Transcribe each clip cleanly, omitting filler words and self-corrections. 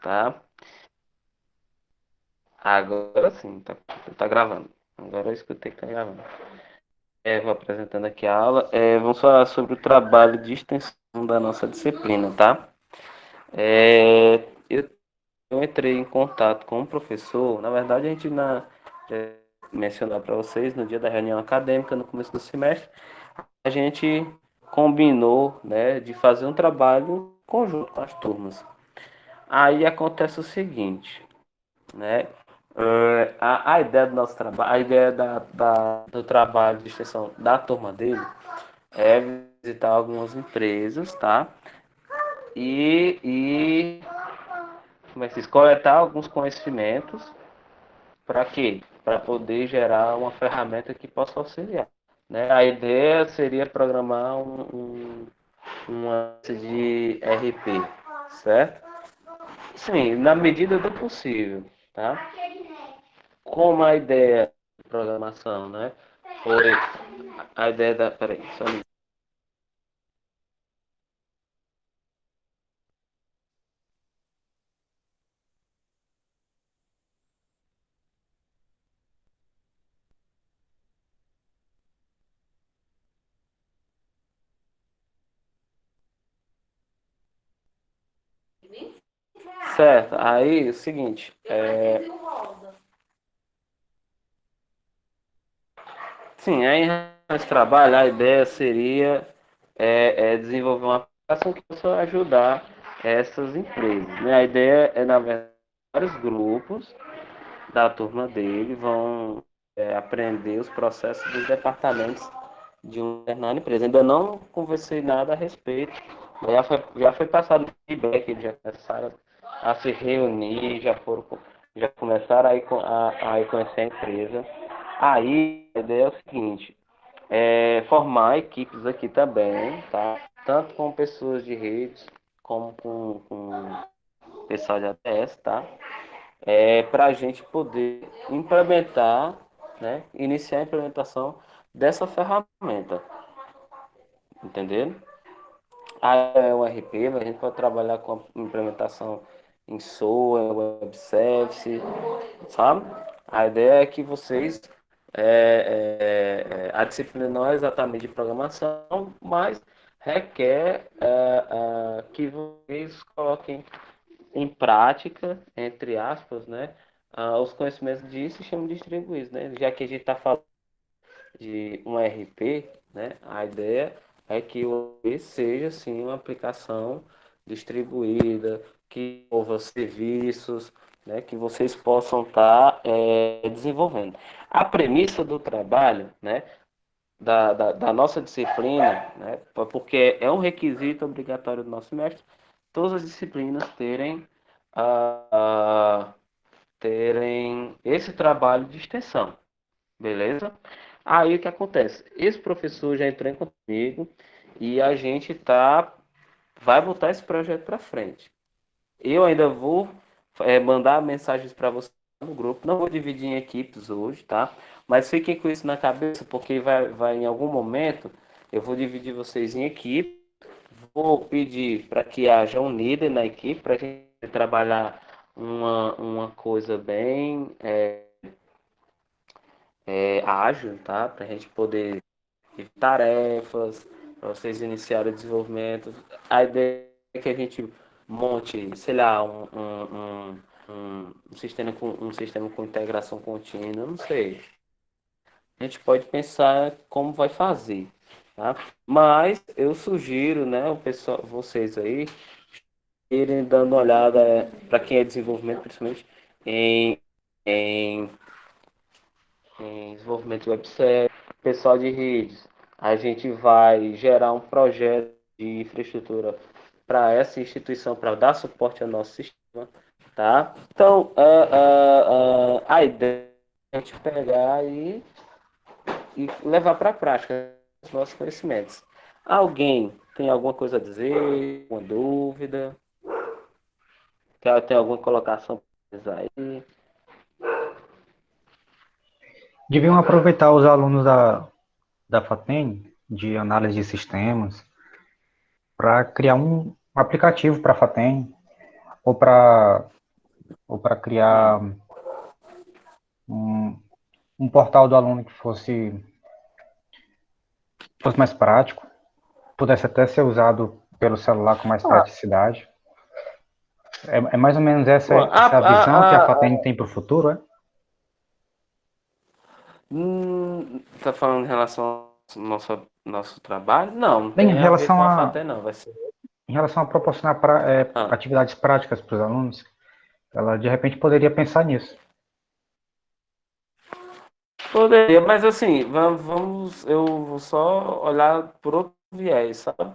tá? Agora sim, tá gravando. Agora eu escutei que tá gravando. Vou apresentando aqui a aula. Vamos falar sobre o trabalho de extensão da nossa disciplina, tá? Eu entrei em contato com o professor. Na verdade, a gente mencionar para vocês no dia da reunião acadêmica, no começo do semestre, a gente combinou, né, de fazer um trabalho conjunto com as turmas. Aí acontece o seguinte, né? A ideia do nosso trabalho, a ideia do trabalho de extensão da turma dele é visitar algumas empresas, tá? E como é que se diz? Coletar alguns conhecimentos para quê? Para poder gerar uma ferramenta que possa auxiliar. Né? A ideia seria programar uma de RP, certo? Sim, na medida do possível, tá? Como a ideia de programação, né? Foi a ideia da. Peraí, só um minuto. Certo, aí é o seguinte, sim, aí nesse trabalho a ideia seria desenvolver uma aplicação que possa ajudar essas empresas. Né? A ideia é, na verdade, vários grupos da turma dele vão aprender os processos dos departamentos de uma determinada empresa. Ainda não conversei nada a respeito, mas já foi passado feedback, eles já começaram a se reunir, já começaram a conhecer a empresa. Aí a ideia é o seguinte, formar equipes aqui também, tá? Tanto com pessoas de redes, como com pessoal de ATS, tá? Para a gente poder implementar, né? Iniciar a implementação dessa ferramenta, entendeu? Aí é o RP, a gente pode trabalhar com a implementação em SOA, Web Service, sabe? A ideia é que vocês, a disciplina não é exatamente de programação, mas requer que vocês coloquem em prática, entre aspas, né, os conhecimentos de sistema distribuído, né? Já que a gente está falando de um RP, né, a ideia é que o RP seja sim uma aplicação distribuída, que envolva serviços, né, que vocês possam estar desenvolvendo. A premissa do trabalho, né, da nossa disciplina, né, porque é um requisito obrigatório do nosso semestre, todas as disciplinas ah, terem esse trabalho de extensão, beleza? Aí o que acontece? Esse professor já entrou em contato comigo e a gente vai botar esse projeto para frente. Eu ainda vou mandar mensagens para você no grupo. Não vou dividir em equipes hoje, tá? Mas fiquem com isso na cabeça, porque vai em algum momento eu vou dividir vocês em equipe. Vou pedir para que haja um líder na equipe para a gente trabalhar uma coisa bem ágil, tá? Para a gente poder ter tarefas, para vocês iniciarem o desenvolvimento. A ideia é que a gente monte, sei lá, um sistema com integração contínua, não sei. A gente pode pensar como vai fazer, tá? Mas eu sugiro, né, o pessoal, vocês aí, irem dando uma olhada para quem é desenvolvimento, principalmente em, em desenvolvimento web service, pessoal de redes. A gente vai gerar um projeto de infraestrutura para essa instituição, para dar suporte ao nosso sistema, tá? Então, a ideia é a gente pegar e levar para a prática os nossos conhecimentos. Alguém tem alguma coisa a dizer, alguma dúvida? Tem alguma colocação aí? Deviam aproveitar os alunos da FATEM, de análise de sistemas, para criar um aplicativo para a FATEM, ou para ou para criar um, um portal do aluno que fosse mais prático, pudesse até ser usado pelo celular com mais Ah, praticidade. É mais ou menos bom, essa visão que a FATEC tem para o futuro, é? tá falando em relação ao nosso trabalho? Não, não Bem, tem a ver com a FATE, não. Vai ser. em relação a proporcionar Ah, atividades práticas para os alunos, ela de repente poderia pensar nisso. poderia, mas assim, eu vou só olhar por outro viés, sabe?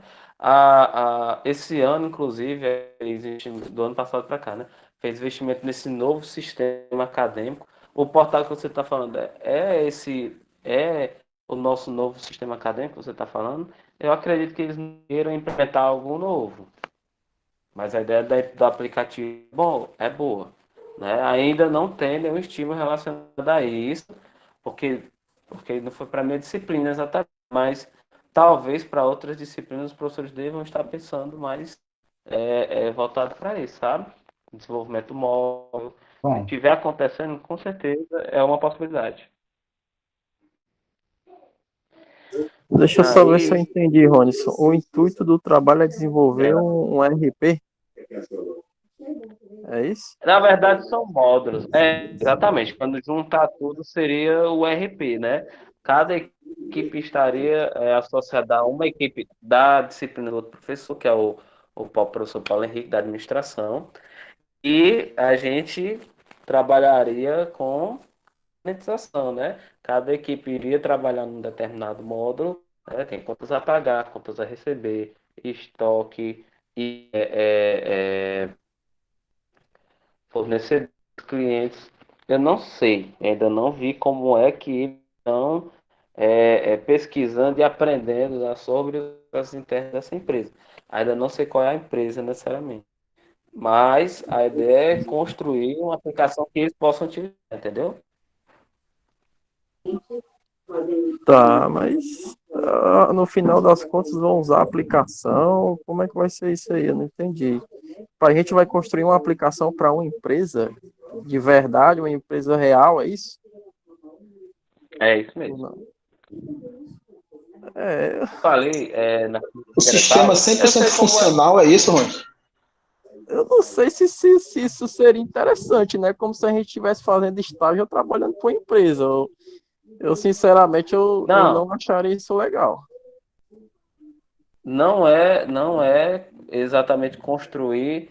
Esse ano, inclusive, existe, do ano passado para cá, né? Fez investimento nesse novo sistema acadêmico. O portal que você está falando é o nosso novo sistema acadêmico que você está falando. Eu acredito que eles não queiram implementar algo novo, mas a ideia do aplicativo, bom, é boa, né? Ainda não tem nenhum estímulo relacionado a isso, porque, porque não foi para a minha disciplina exatamente, mas talvez para outras disciplinas os professores devam estar pensando mais voltado para isso, sabe? Desenvolvimento móvel. Se Bom, estiver acontecendo, com certeza é uma possibilidade. Deixa eu só ver se eu Aí, entendi, Ronison. O intuito do trabalho é desenvolver é, um RP, é isso? na verdade, são módulos. Exatamente. Quando juntar tudo, seria o RP, né? Cada equipe estaria associada a uma equipe da disciplina do outro professor, que é o professor Paulo Henrique, da administração, e a gente trabalharia com monetização, né? Cada equipe iria trabalhar num determinado módulo, né? Tem contas a pagar, contas a receber, estoque e fornecedores, clientes, eu não sei, ainda não vi como é que eles estão pesquisando e aprendendo, né, sobre as internas dessa empresa. Ainda não sei qual é a empresa necessariamente, mas a ideia é construir uma aplicação que eles possam utilizar, entendeu? Tá, mas no final das contas vão usar a aplicação. Como é que vai ser isso aí? Eu não entendi. A gente vai construir uma aplicação para uma empresa de verdade, uma empresa real, é isso? É isso Ou mesmo. não? É, Falei na O sistema secretária, eu 100% sei como é. funcional, é isso, mano? eu não sei se isso seria interessante, né? Como se a gente estivesse fazendo estágio ou trabalhando para uma empresa. Sinceramente, eu Não, não acharia isso legal. não é exatamente construir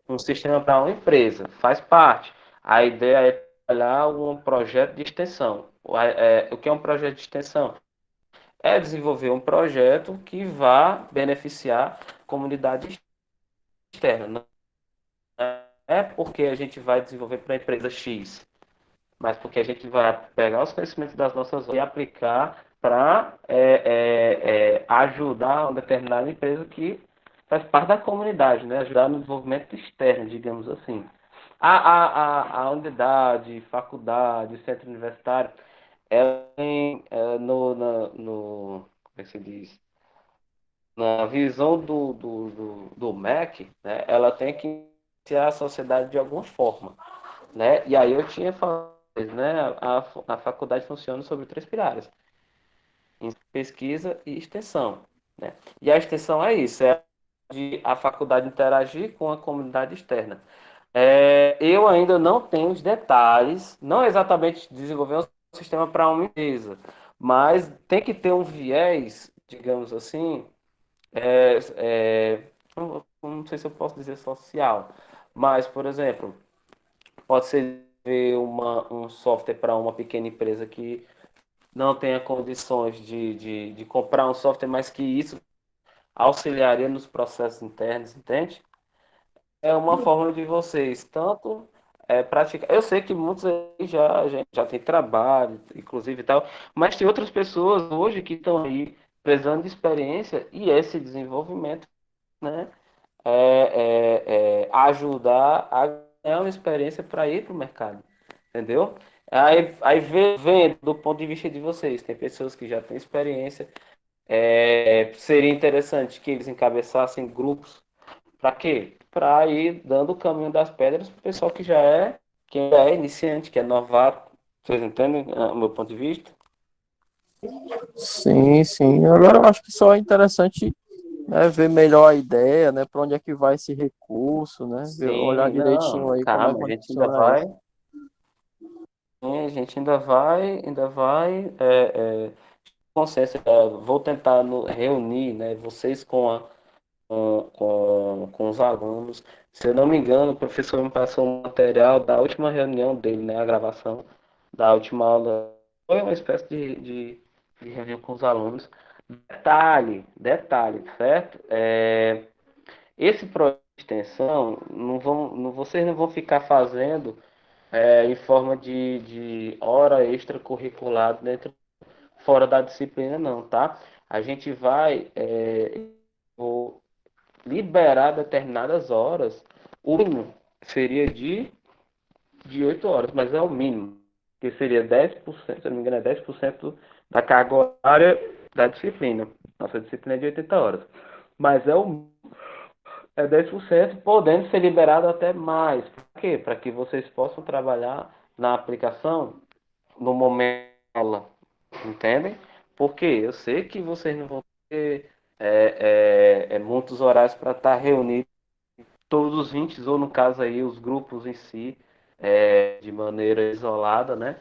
um sistema para uma empresa, faz parte. A ideia é trabalhar um projeto de extensão. O que é um projeto de extensão? É desenvolver um projeto que vá beneficiar a comunidade externa. Não é porque a gente vai desenvolver para a empresa X, mas porque a gente vai pegar os conhecimentos das nossas e aplicar para ajudar uma determinada empresa que faz parte da comunidade, né? Ajudar no desenvolvimento externo, digamos assim. A unidade, faculdade, centro universitário, ela tem como é que se diz? Na visão do MEC, né? Ela tem que iniciar a sociedade de alguma forma, né? E aí eu tinha falado, né? A faculdade funciona sobre três pilares: pesquisa e extensão, né? E a extensão é isso, é de a faculdade interagir com a comunidade externa. Eu ainda não tenho os detalhes, não exatamente desenvolver um sistema para uma empresa, mas tem que ter um viés, digamos assim, não sei se eu posso dizer social, mas, por exemplo, pode ser um software para uma pequena empresa que não tenha condições de comprar um software, mas que isso auxiliaria nos processos internos, entende? É uma forma de vocês tanto praticar. Eu sei que muitos aí já têm trabalho, inclusive e tal, mas tem outras pessoas hoje que estão aí precisando de experiência e esse desenvolvimento, né? Ajudar a ganhar uma experiência para ir para o mercado, entendeu? Aí vendo do ponto de vista de vocês, tem pessoas que já têm experiência, seria interessante que eles encabeçassem grupos, para quê? para ir dando o caminho das pedras para o pessoal quem já é iniciante, que é novato. Vocês entendem o meu ponto de vista? Sim, sim. Agora eu acho que só é interessante, né, ver melhor a ideia, né, para onde é que vai esse recurso, né, olhar Sim, direitinho não, aí como é que calma, a vai gente ainda funcionar vai, isso. a gente ainda vai, consenso, vou tentar reunir, né, vocês com os alunos. Se eu não me engano, o professor me passou um material da última reunião dele, né, a gravação da última aula. Foi uma espécie de reunião com os alunos. Detalhe, certo? Esse projeto de extensão, vocês não vão ficar fazendo em forma de hora extracurricular dentro, fora da disciplina, não, tá? A gente vai liberar determinadas horas. O mínimo seria de 8 horas, mas é o mínimo, que seria 10%, se eu não me engano, é 10% da carga horária da disciplina. Nossa disciplina é de 80 horas. Mas é 10%, podendo ser liberado até mais. Por quê? Para que vocês possam trabalhar na aplicação no momento dela. Entendem? Porque eu sei que vocês não vão ter muitos horários para estar reunidos, todos os 20, ou no caso aí, os grupos em si, de maneira isolada, né?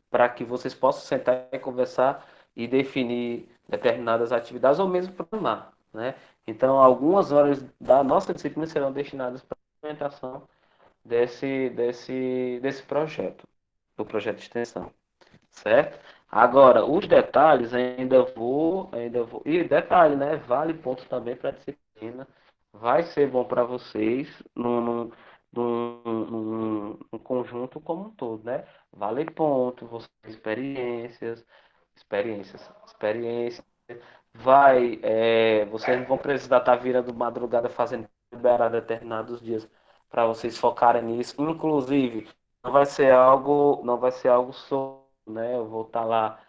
Para que vocês possam sentar e conversar e definir determinadas atividades ou mesmo programar, né? Então, algumas horas da nossa disciplina serão destinadas para a implementação desse projeto, do projeto de extensão, certo? Agora, os detalhes ainda vou. E detalhe, né? Vale ponto também para a disciplina. Vai ser bom para vocês num conjunto como um todo, né? Vale ponto, vocês experiências. Vocês não vão precisar estar virando madrugada fazendo liberar determinados dias para vocês focarem nisso. Inclusive, não vai ser algo só, né? Eu vou estar lá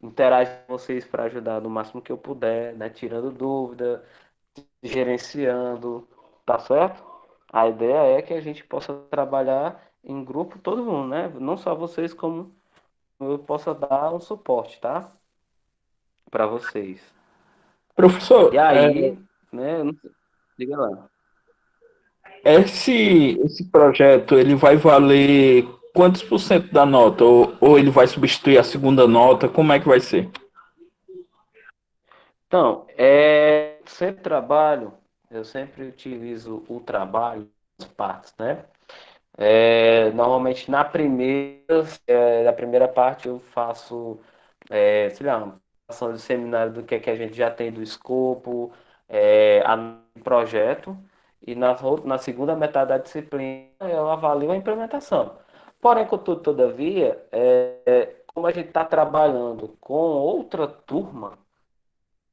interagindo com vocês para ajudar no máximo que eu puder, né? Tirando dúvida, gerenciando, tá certo? A ideia é que a gente possa trabalhar em grupo todo mundo, né? Não só vocês, como eu possa dar um suporte, tá? Para vocês. E Professor, aí, né? Eu não sei, diga lá. esse projeto ele vai valer quantos por cento da nota? Ou ele vai substituir a segunda nota? Como é que vai ser? Então, eu sempre utilizo o trabalho as partes, né? Normalmente na primeira parte eu faço, sei lá, uma ação de seminário do que a gente já tem do escopo, projeto, e na segunda metade da disciplina eu avalio a implementação. Porém, contudo, todavia, como a gente está trabalhando com outra turma,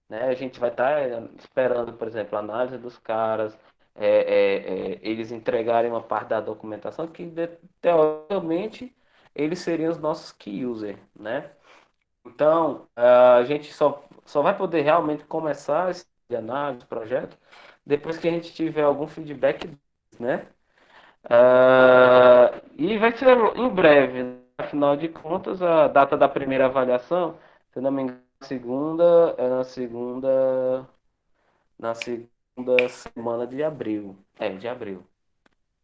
né? A gente vai estar esperando, por exemplo, a análise dos caras, eles entregarem uma parte da documentação que, teoricamente, eles seriam os nossos key users, né? Então, a gente só vai poder realmente começar esse análise, projeto, depois que a gente tiver algum feedback, né? E vai ser em breve, né? Afinal de contas, a data da primeira avaliação, se eu não me engano, na segunda semana de abril. De abril,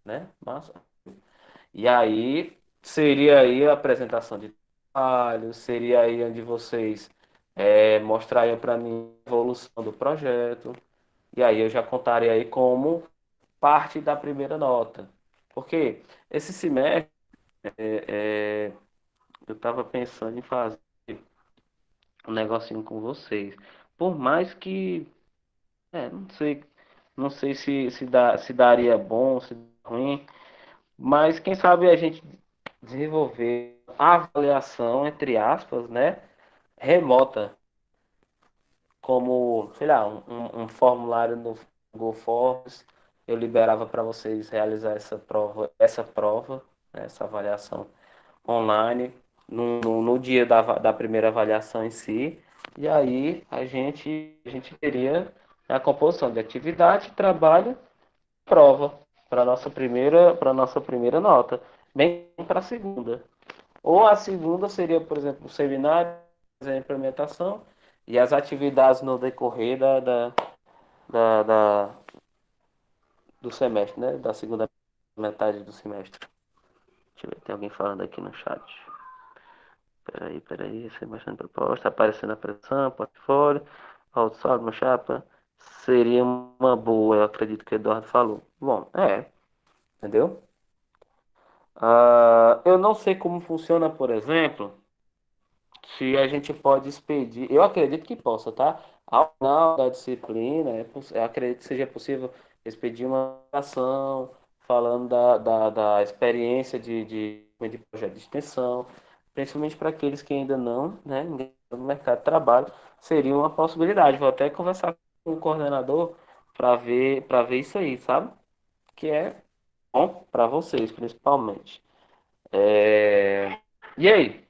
né? Março. E aí seria aí a apresentação de trabalho, seria aí onde vocês mostrariam para mim a evolução do projeto. E aí eu já contaria aí como parte da primeira nota. Porque esse semestre eu estava pensando em fazer um negocinho com vocês. Por mais que, não sei se daria bom, se ruim, mas quem sabe a gente desenvolver a avaliação, entre aspas, né, remota, como, sei lá, um formulário no Google Forms, eu liberava para vocês realizar essa prova, né, essa avaliação online, no dia da primeira avaliação em si, e aí a gente teria A composição de atividade, trabalho, prova para nossa primeira nota, bem para a segunda. Ou a segunda seria, por exemplo, o seminário, a implementação e as atividades no decorrer da, da- do semestre, né? Da segunda metade do semestre. Deixa eu ver, tem alguém falando aqui no chat. Peraí, sem bastante proposta, aparecendo a pressão, portfólio, saldo no chapa, seria uma boa, eu acredito que o Eduardo falou. Bom, entendeu? Eu não sei como funciona, por exemplo, se a gente pode expedir, eu acredito que possa, tá? Ao final da disciplina, eu acredito que seja possível expedir uma ação falando da experiência de projeto de extensão, principalmente para aqueles que ainda não, né, no mercado de trabalho, seria uma possibilidade. Vou até conversar com o coordenador para ver isso aí, sabe? Que é bom para vocês, principalmente. E aí?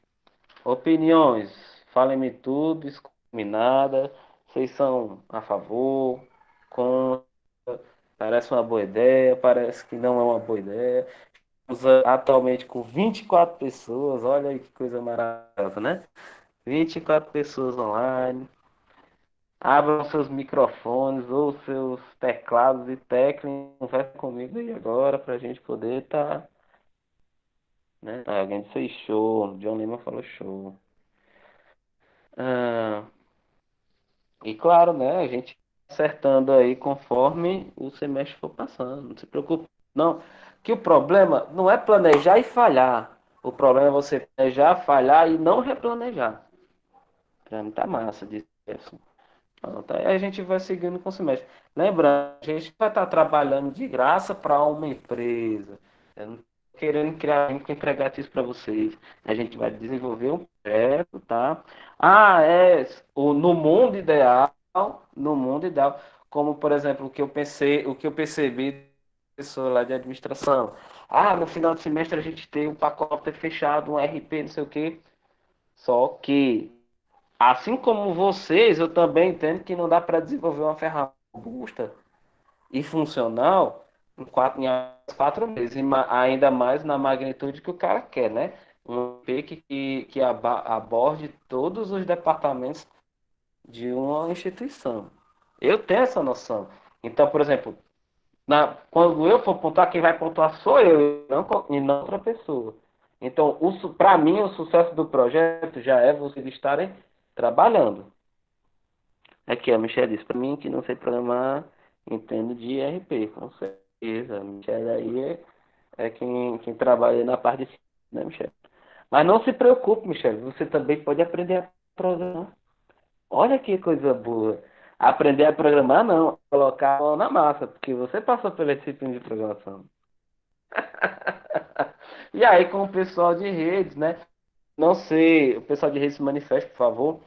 Opiniões, falem-me tudo, escute-me nada. Vocês são a favor, contra, parece uma boa ideia, parece que não é uma boa ideia. Atualmente com 24 pessoas, olha aí que coisa maravilhosa, né? 24 pessoas online. Abram seus microfones ou seus teclados e teclem, conversa comigo aí agora para a gente poder estar, né? Alguém disse show, John Lima falou show. Ah, E claro, né, a gente acertando aí conforme o semestre for passando. Não se preocupe, não. Que o problema não é planejar e falhar. O problema é você planejar, falhar e não replanejar. Pra mim tá massa disso. Pronto, aí a gente vai seguindo com o semestre. Lembrando, a gente vai estar trabalhando de graça para uma empresa. Eu não tô querendo criar um empregatício para vocês. A gente vai desenvolver um projeto, tá? No mundo ideal, como por exemplo, o que eu percebi pessoa lá de administração. No final do semestre a gente tem um pacote fechado, um RP, não sei o quê. Só que assim como vocês, eu também entendo que não dá para desenvolver uma ferramenta robusta e funcional em 4 meses, ainda mais na magnitude que o cara quer, né? Um EP que aborde todos os departamentos de uma instituição. Eu tenho essa noção. Então, por exemplo, quando eu for pontuar, quem vai pontuar sou eu e não outra pessoa. Então, para mim, o sucesso do projeto já é vocês estarem trabalhando. Aqui, a Michelle disse para mim que não sei programar, entendo de RP, com certeza. A Michelle aí é quem trabalha na parte de ciência, né, Michelle? Mas não se preocupe, Michelle, você também pode aprender a programar. Olha que coisa boa. Aprender a programar não, colocar a mão na massa, porque você passou pela disciplina de programação. E aí com o pessoal de redes, né? Não sei, o pessoal de redes se manifesta, por favor.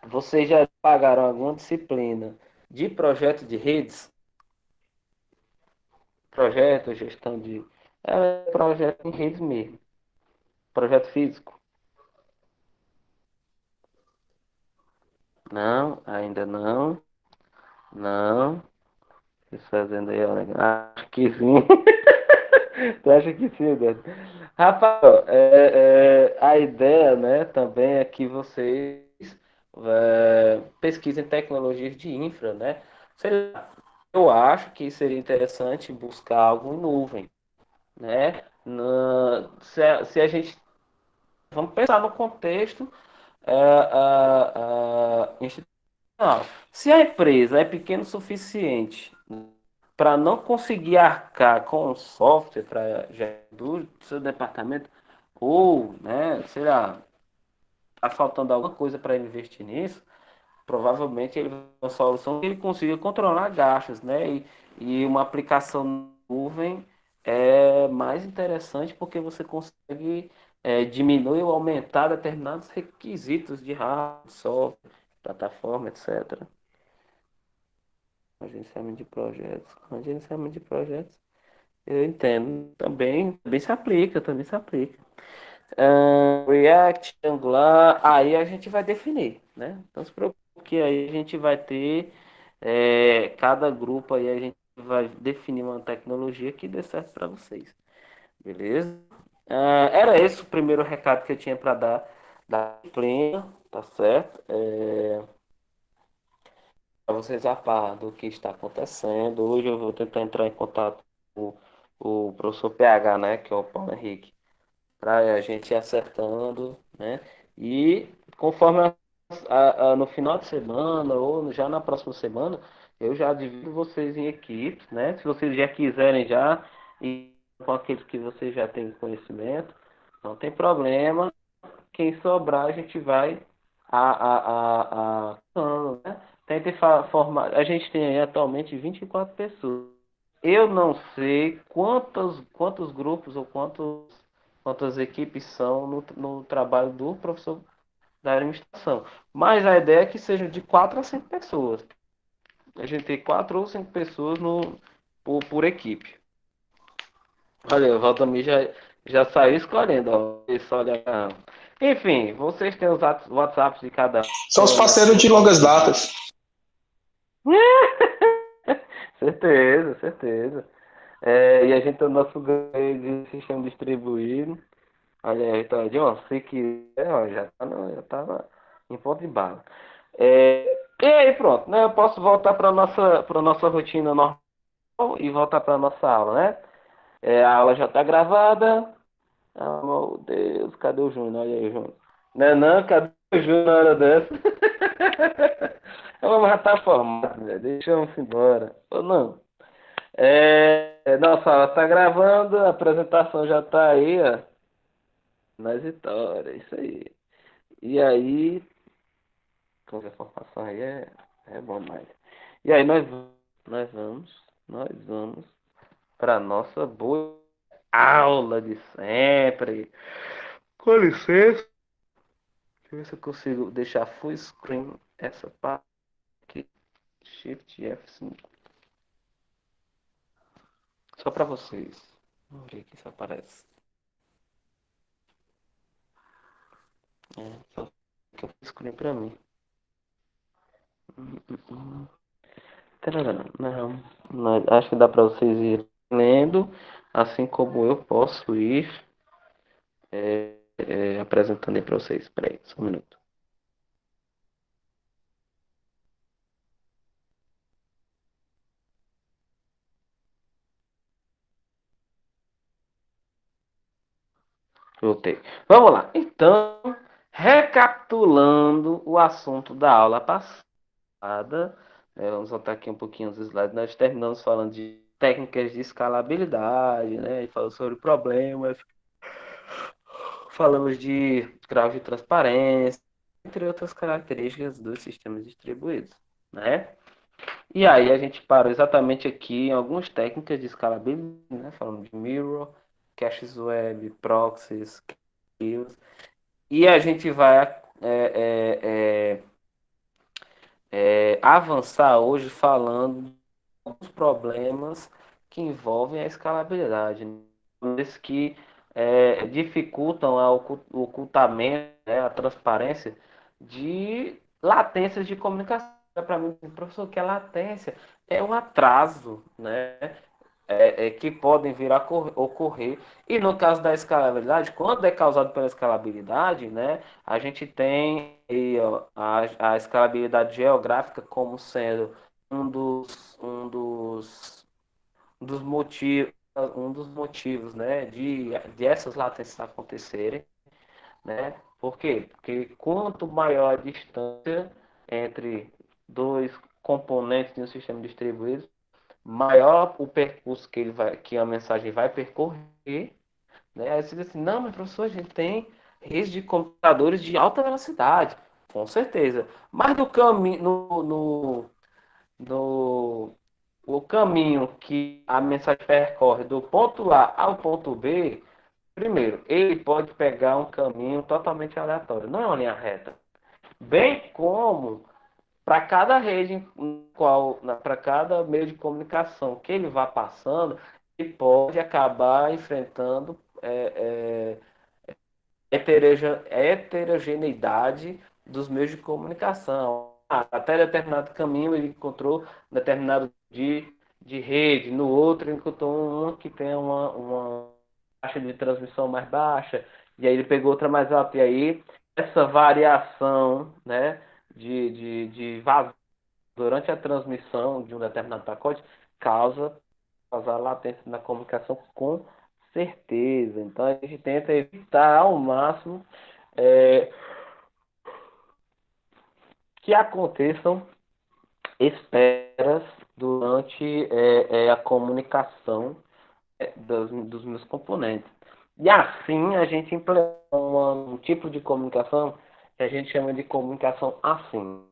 Vocês já pagaram alguma disciplina de projeto de redes? Projeto, gestão de. Projeto em redes mesmo. Projeto físico? Não, ainda não. Não. Isso fazendo aí, olha. Acho que sim. Tu acha que sim, Eduardo? Rafael, a ideia, né, também é que vocês pesquisem tecnologias de infra, né? Sei lá, eu acho que seria interessante buscar algo em nuvem, né? Se a gente vamos pensar no contexto institucional. Se a empresa é pequena o suficiente para não conseguir arcar com o software para gerar do seu departamento, ou, né, sei lá, está faltando alguma coisa para investir nisso, provavelmente ele vai ter uma solução que ele consiga controlar gastos, né? E uma aplicação na nuvem é mais interessante porque você consegue diminuir ou aumentar determinados requisitos de hardware, software, plataforma, etc. Agenciamento de projetos. Agenciamento de projetos, eu entendo. Também se aplica, também se aplica. React, Angular, aí a gente vai definir, né? Então se preocupe que aí a gente vai ter cada grupo aí a gente vai definir uma tecnologia que dê certo para vocês. Beleza? Era esse o primeiro recado que eu tinha para dar da disciplina, tá certo? Para vocês a par do que está acontecendo. Hoje eu vou tentar entrar em contato com o professor PH, né, que é o Paulo Henrique, para a gente ir acertando, né? E conforme no final de semana ou já na próxima semana, eu já divido vocês em equipes, né? Se vocês já quiserem já e com aqueles que vocês já têm conhecimento, não tem problema. Quem sobrar a gente vai né? Tente formar. A gente tem aí atualmente 24 pessoas. Eu não sei quantos grupos ou quantas equipes são no trabalho do professor da administração. Mas a ideia é que sejam de 4 a 5 pessoas. A gente tem 4 ou 5 pessoas por equipe. Olha, o Valdemir já saiu escolhendo. Ó. Isso, olha. Enfim, vocês têm os WhatsApps de cada São os um, né? parceiros de longas datas. Certeza, certeza. E a gente tem o nosso ganho de sistema distribuído. Olha aí, então, John, se quiser, ó, já tá em ponto de bala. E aí, pronto, né? Eu posso voltar para nossa rotina normal e voltar para nossa aula, né? A aula já está gravada. Ah, meu Deus, cadê o Júnior? Olha aí, Júnior. Não, cadê o Júnior na hora dessa? Eu vou matar a formada, velho. Deixa eu ir embora. Ou não? Nossa aula está gravando, a apresentação já está aí, ó. Nas vitórias, isso aí. E aí, com a formação aí é bom mais. E aí nós vamos para nossa boa aula de sempre. Com licença. Deixa eu ver se eu consigo deixar full screen essa parte aqui. Shift F5. Só para vocês. Vamos ver aqui se aparece. Só que eu full screen para mim. Tarará. Não, acho que dá para vocês ir lendo, assim como eu posso ir apresentando aí para vocês. Peraí, só um minuto. Voltei. Vamos lá. Então, recapitulando o assunto da aula passada, vamos voltar aqui um pouquinho os slides. Nós terminamos falando de técnicas de escalabilidade, né? Falamos sobre problemas, falamos de grau de transparência, entre outras características dos sistemas distribuídos, né? E aí a gente parou exatamente aqui em algumas técnicas de escalabilidade, né? Falando de mirror, caches web, proxies, queues. E a gente vai avançar hoje falando dos problemas que envolvem a escalabilidade, né? Esses que dificultam o ocultamento, né, a transparência de latências de comunicação. Para mim, professor, que a latência é um atraso, né? Que podem vir a ocorrer. E no caso da escalabilidade, quando é causado pela escalabilidade, né, a gente tem aí, ó, a escalabilidade geográfica como sendo um dos motivos, né, de essas latências acontecerem, né? Por quê? Porque quanto maior a distância entre dois componentes de um sistema distribuído, maior o percurso que a mensagem vai percorrer, né? Aí você diz assim, não, mas professor, a gente tem redes de computadores de alta velocidade, com certeza. Mas no caminho, no o caminho que a mensagem percorre do ponto A ao ponto B, primeiro, ele pode pegar um caminho totalmente aleatório, não é uma linha reta. Bem como para cada rede, para cada meio de comunicação que ele vá passando, ele pode acabar enfrentando heterogeneidade dos meios de comunicação. até determinado caminho ele encontrou determinado de rede, no outro ele encontrou uma que tem uma taxa de transmissão mais baixa, e aí ele pegou outra mais alta, e aí essa variação, né, de vazão durante a transmissão de um determinado pacote causar latência na comunicação com certeza. Então a gente tenta evitar ao máximo é, que aconteçam esperas durante a comunicação dos meus componentes. E assim a gente implementa um tipo de comunicação que a gente chama de comunicação assíncrona.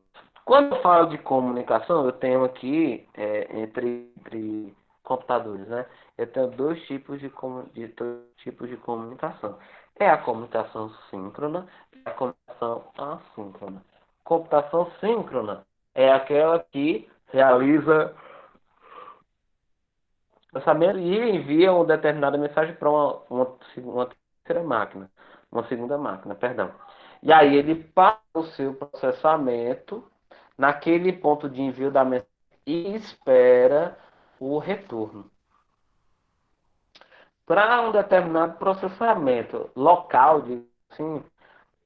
Quando eu falo de comunicação, eu tenho aqui entre computadores, né? Eu tenho dois tipos de comunicação. É a comunicação síncrona e a comunicação assíncrona. Computação síncrona é aquela que realiza lançamento e envia uma determinada mensagem para uma terceira máquina, uma segunda máquina, perdão. E aí ele para o seu processamento naquele ponto de envio da mensagem e espera o retorno. Para um determinado processamento local, assim,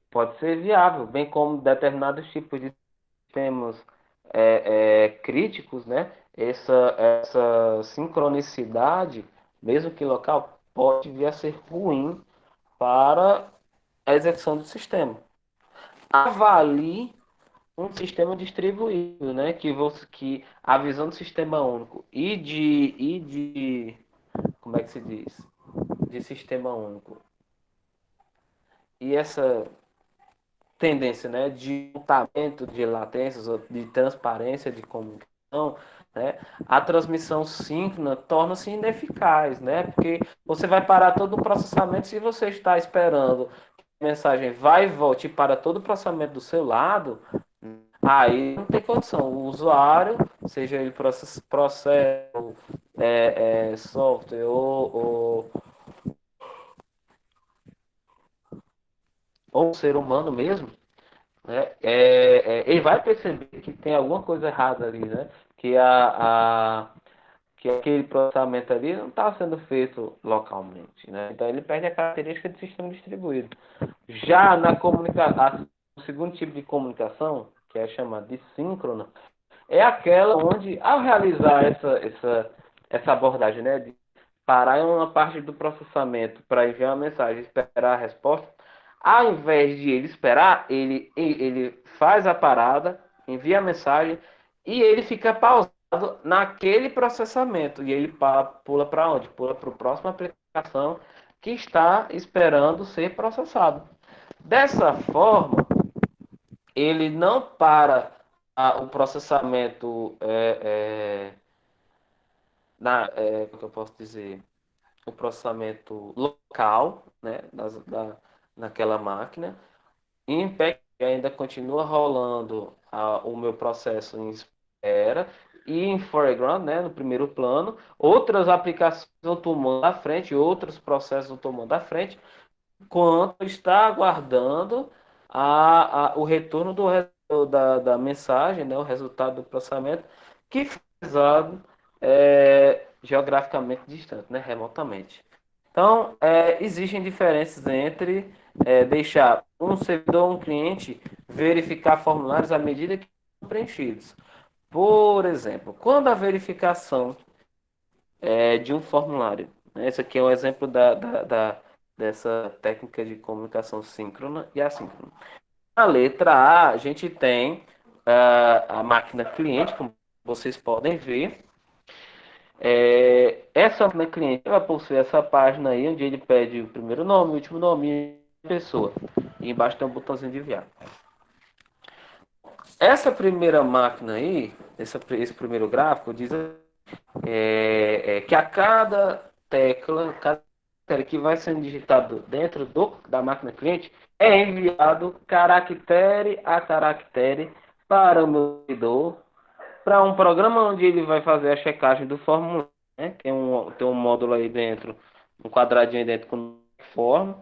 pode ser viável, bem como determinados tipos de sistemas críticos, né? Essa sincronicidade, mesmo que local, pode vir a ser ruim para a execução do sistema. Avalie um sistema distribuído, né? Que a visão do sistema único e de como é que se diz? De sistema único. E essa tendência, né, de mutamento de latências, de transparência de comunicação, né, a transmissão síncrona torna-se ineficaz, né, porque você vai parar todo o processamento se você está esperando que a mensagem vai e volte para todo o processamento do seu lado, aí não tem condição. O usuário, seja ele processo software ou ser humano mesmo, né? Ele vai perceber que tem alguma coisa errada ali, né? Que aquele processamento ali não está sendo feito localmente, né? Então ele perde a característica de sistema distribuído. Já na comunicação, o segundo tipo de comunicação, que é chamada de síncrona, é aquela onde, ao realizar essa abordagem, né, de parar em uma parte do processamento para enviar uma mensagem e esperar a resposta, ao invés de ele esperar, ele faz a parada, envia a mensagem e ele fica pausado naquele processamento. E ele pula para onde? Pula para a próxima aplicação que está esperando ser processado. Dessa forma, ele não para o processamento como que eu posso dizer, o processamento local, né, naquela máquina, e impede que ainda continua rolando o meu processo em espera e em foreground, né, no primeiro plano, outras aplicações estão tomando à frente, outros processos estão tomando à frente, enquanto está aguardando o retorno da mensagem, né, o resultado do processamento, que foi realizado geograficamente distante, né, remotamente. Então, existem diferenças entre deixar um servidor ou um cliente verificar formulários à medida que são preenchidos. Por exemplo, quando a verificação de um formulário, né, esse aqui é um exemplo dessa técnica de comunicação síncrona e assíncrona. Na letra A, a gente tem a máquina cliente, como vocês podem ver. Essa máquina cliente vai possuir essa página aí, onde ele pede o primeiro nome, o último nome e a pessoa. E embaixo tem um botãozinho de enviar. Essa primeira máquina aí, esse primeiro gráfico, diz que a cada tecla que vai sendo digitado dentro da máquina cliente, é enviado caractere a caractere para o meu servidor, para um programa onde ele vai fazer a checagem do formulário, né? Tem um módulo aí dentro, um quadradinho aí dentro com form.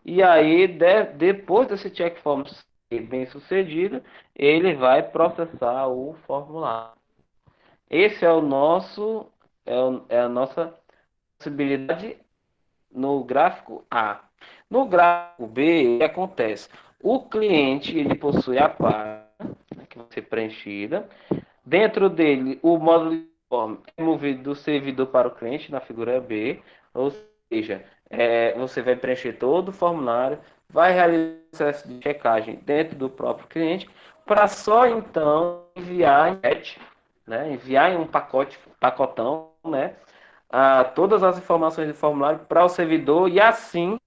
E aí, depois desse check form bem-sucedido, ele vai processar o formulário. Esse é o nosso, é a nossa possibilidade no gráfico A. No gráfico B, o que acontece? O cliente ele possui a página que vai ser preenchida. Dentro dele, o módulo de forma é movido do servidor para o cliente na figura B, ou seja, você vai preencher todo o formulário, vai realizar o processo de checagem dentro do próprio cliente, para só então enviar em batch, né, enviar em um pacotão, né, todas as informações do formulário para o servidor e assim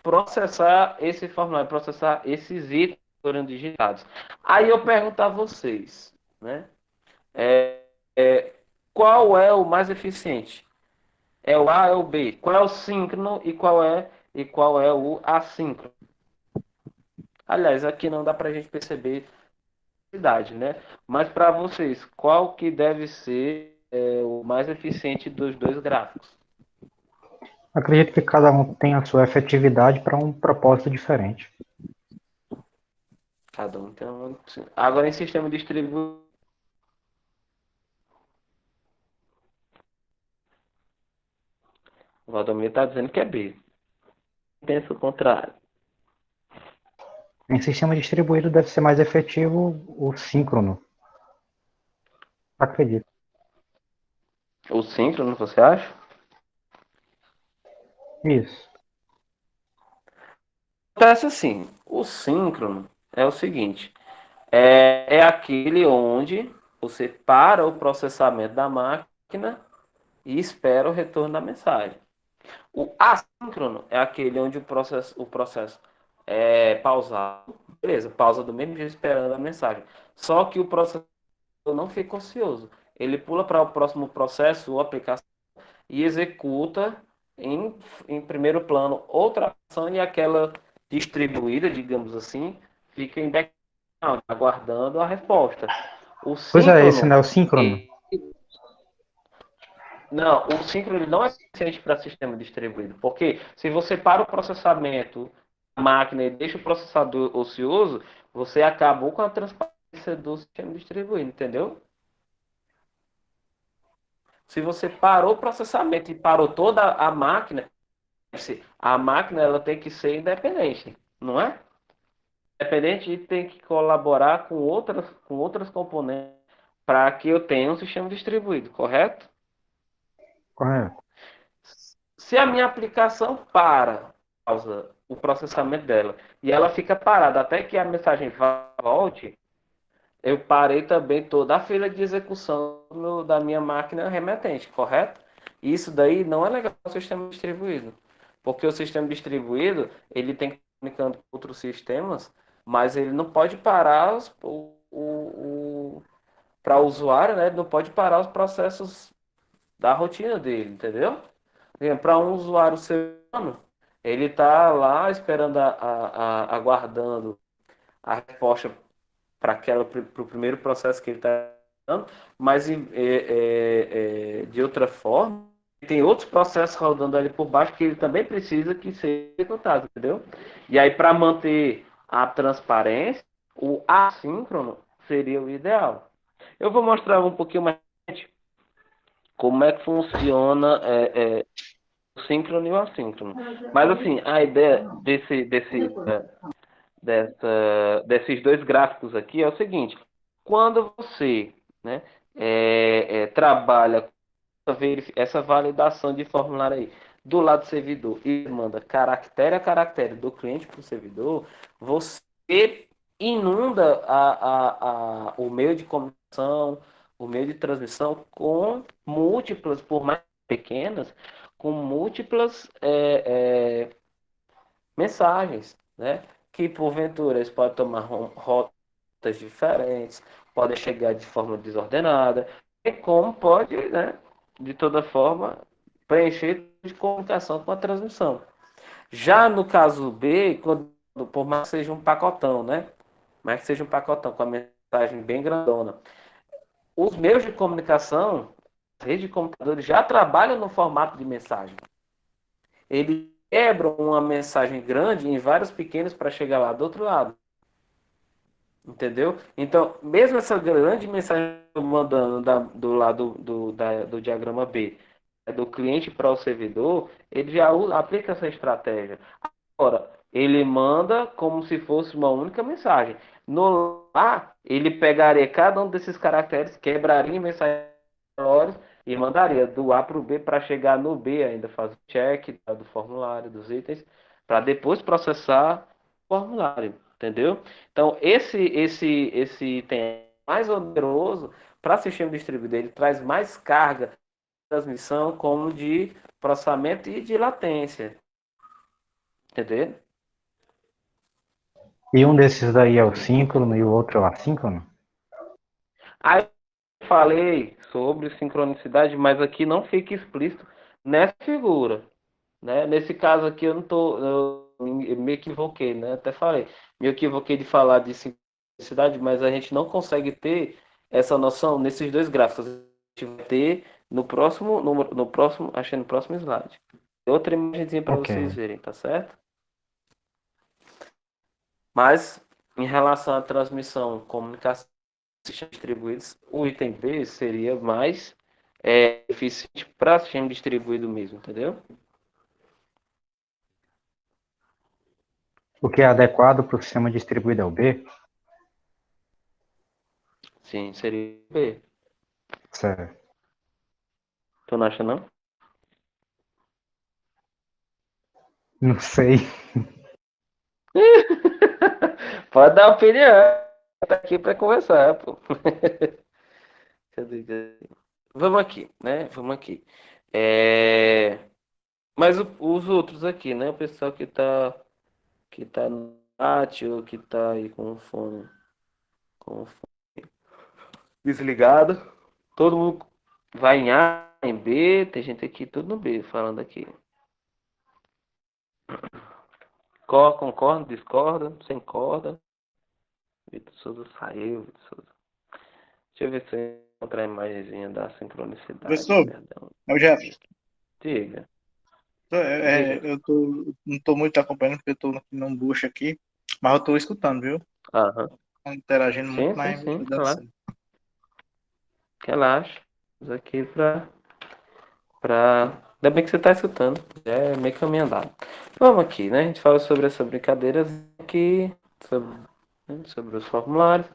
processar esse formulário, processar esses itens que foram digitados. Aí eu pergunto a vocês, né? É, qual é o mais eficiente? É o A ou o B? Qual é o síncrono e qual é o assíncrono? Aliás, aqui não dá para a gente perceber a idade, né? Mas para vocês, qual que deve ser o mais eficiente dos dois gráficos? Acredito que cada um tem a sua efetividade para um propósito diferente. Cada um tem um. Agora em sistema distribuído, o Valdomiro está dizendo que é B. Pensa o contrário. Em sistema distribuído deve ser mais efetivo o síncrono. Acredito. O síncrono, você acha? Isso. Acontece assim, o síncrono é o seguinte, é aquele onde você para o processamento da máquina e espera o retorno da mensagem. O assíncrono é aquele onde o processo é pausado, beleza, pausa do mesmo jeito esperando a mensagem. Só que o processo não fica ocioso. Ele pula para o próximo processo ou aplicação e executa em, em primeiro plano outra ação e aquela distribuída, digamos assim, fica em background, aguardando a resposta. O Pois é, esse síncrono, não é o síncrono. não, o síncrono não é suficiente para sistema distribuído, porque se você para o processamento da máquina e deixa o processador ocioso, você acabou com a transparência do sistema distribuído, entendeu? Se você parou o processamento e parou toda a máquina, a máquina ela tem que ser independente, não é? Independente e tem que colaborar com outras componentes para que eu tenha um sistema distribuído, correto? Correto. Se a minha aplicação pausa o processamento dela e ela fica parada até que a mensagem volte, eu parei também toda a fila de execução da minha máquina remetente, correto? Isso daí não é legal no sistema distribuído, porque o sistema distribuído ele tem que estar comunicando com outros sistemas, mas ele não pode parar para o usuário, né? Ele não pode parar os processos da rotina dele, entendeu? Para um usuário ser humano, ele está lá esperando, aguardando a resposta para o primeiro processo que ele está dando, mas de outra forma, tem outros processos rodando ali por baixo que ele também precisa que seja executado, entendeu? E aí, para manter a transparência, o assíncrono seria o ideal. Eu vou mostrar um pouquinho mais como é que funciona o síncrono e o assíncrono. Mas assim, a ideia desses dois gráficos aqui é o seguinte: quando você, né, trabalha com essa validação de formulário aí do lado do servidor e manda caractere a caractere do cliente para o servidor, você inunda o meio de comunicação, o meio de transmissão com múltiplas, por mais pequenas, com múltiplas mensagens, né? Que porventura eles podem tomar rotas diferentes, podem chegar de forma desordenada, e como pode, né, de toda forma, preencher de comunicação com a transmissão. Já no caso B, por mais que seja um pacotão, né? Mais que seja um pacotão com a mensagem bem grandona, os meios de comunicação, as redes de computadores já trabalham no formato de mensagem. Ele quebra uma mensagem grande em vários pequenos para chegar lá do outro lado. Entendeu? Então, mesmo essa grande mensagem que eu tô mandando do lado do diagrama B, do cliente para o servidor, ele já aplica essa estratégia. Agora, ele manda como se fosse uma única mensagem. No A, ele pegaria cada um desses caracteres, quebraria em mensagens menores e mandaria do A para o B para chegar no B ainda, fazer o check do formulário, dos itens, para depois processar o formulário, entendeu? Então, esse item é mais oneroso para sistema distribuído, ele traz mais carga de transmissão como de processamento e de latência, entendeu? E um desses daí é o síncrono e o outro é o assíncrono? Aí eu falei sobre sincronicidade, mas aqui não fica explícito nessa figura, né? Nesse caso aqui eu me equivoquei, né? Até falei, me equivoquei de falar de sincronicidade, mas a gente não consegue ter essa noção nesses dois gráficos. A gente vai ter no próximo, achei no próximo slide. Outra imagenzinha para Ok. vocês verem, tá certo? Mas em relação à transmissão, comunicação sistemas distribuídos, o item B seria mais eficiente para sistema distribuído mesmo, entendeu? O que é adequado para o sistema distribuído é o B? Sim, seria B. Certo. Tu não acha, não? Não sei. Pode dar opinião. Tá aqui para conversar, pô. Cadê? Vamos aqui, né? Vamos aqui. É... Mas os outros aqui, né? O pessoal que tá no chat ou que tá aí com o fone desligado. Todo mundo vai em A, em B, tem gente aqui tudo no B falando aqui. Concorda, discorda, sem corda. Vitor Souza saiu, Vitor Souza. Deixa eu ver se eu encontrar a imagenzinha da sincronicidade, Professor, perdão. é o Jefferson. Diga, diga. Não tô muito acompanhando porque eu tô num bucho aqui, mas eu tô escutando, viu? Aham. Tô interagindo muito, Sim, sim, mas sim, tá dando relaxa. certo. Relaxa. Estamos aqui pra. Ainda bem que você está escutando. Já é meio caminho andado. Vamos aqui, né? A gente fala sobre essa brincadeira aqui, sobre os formulários.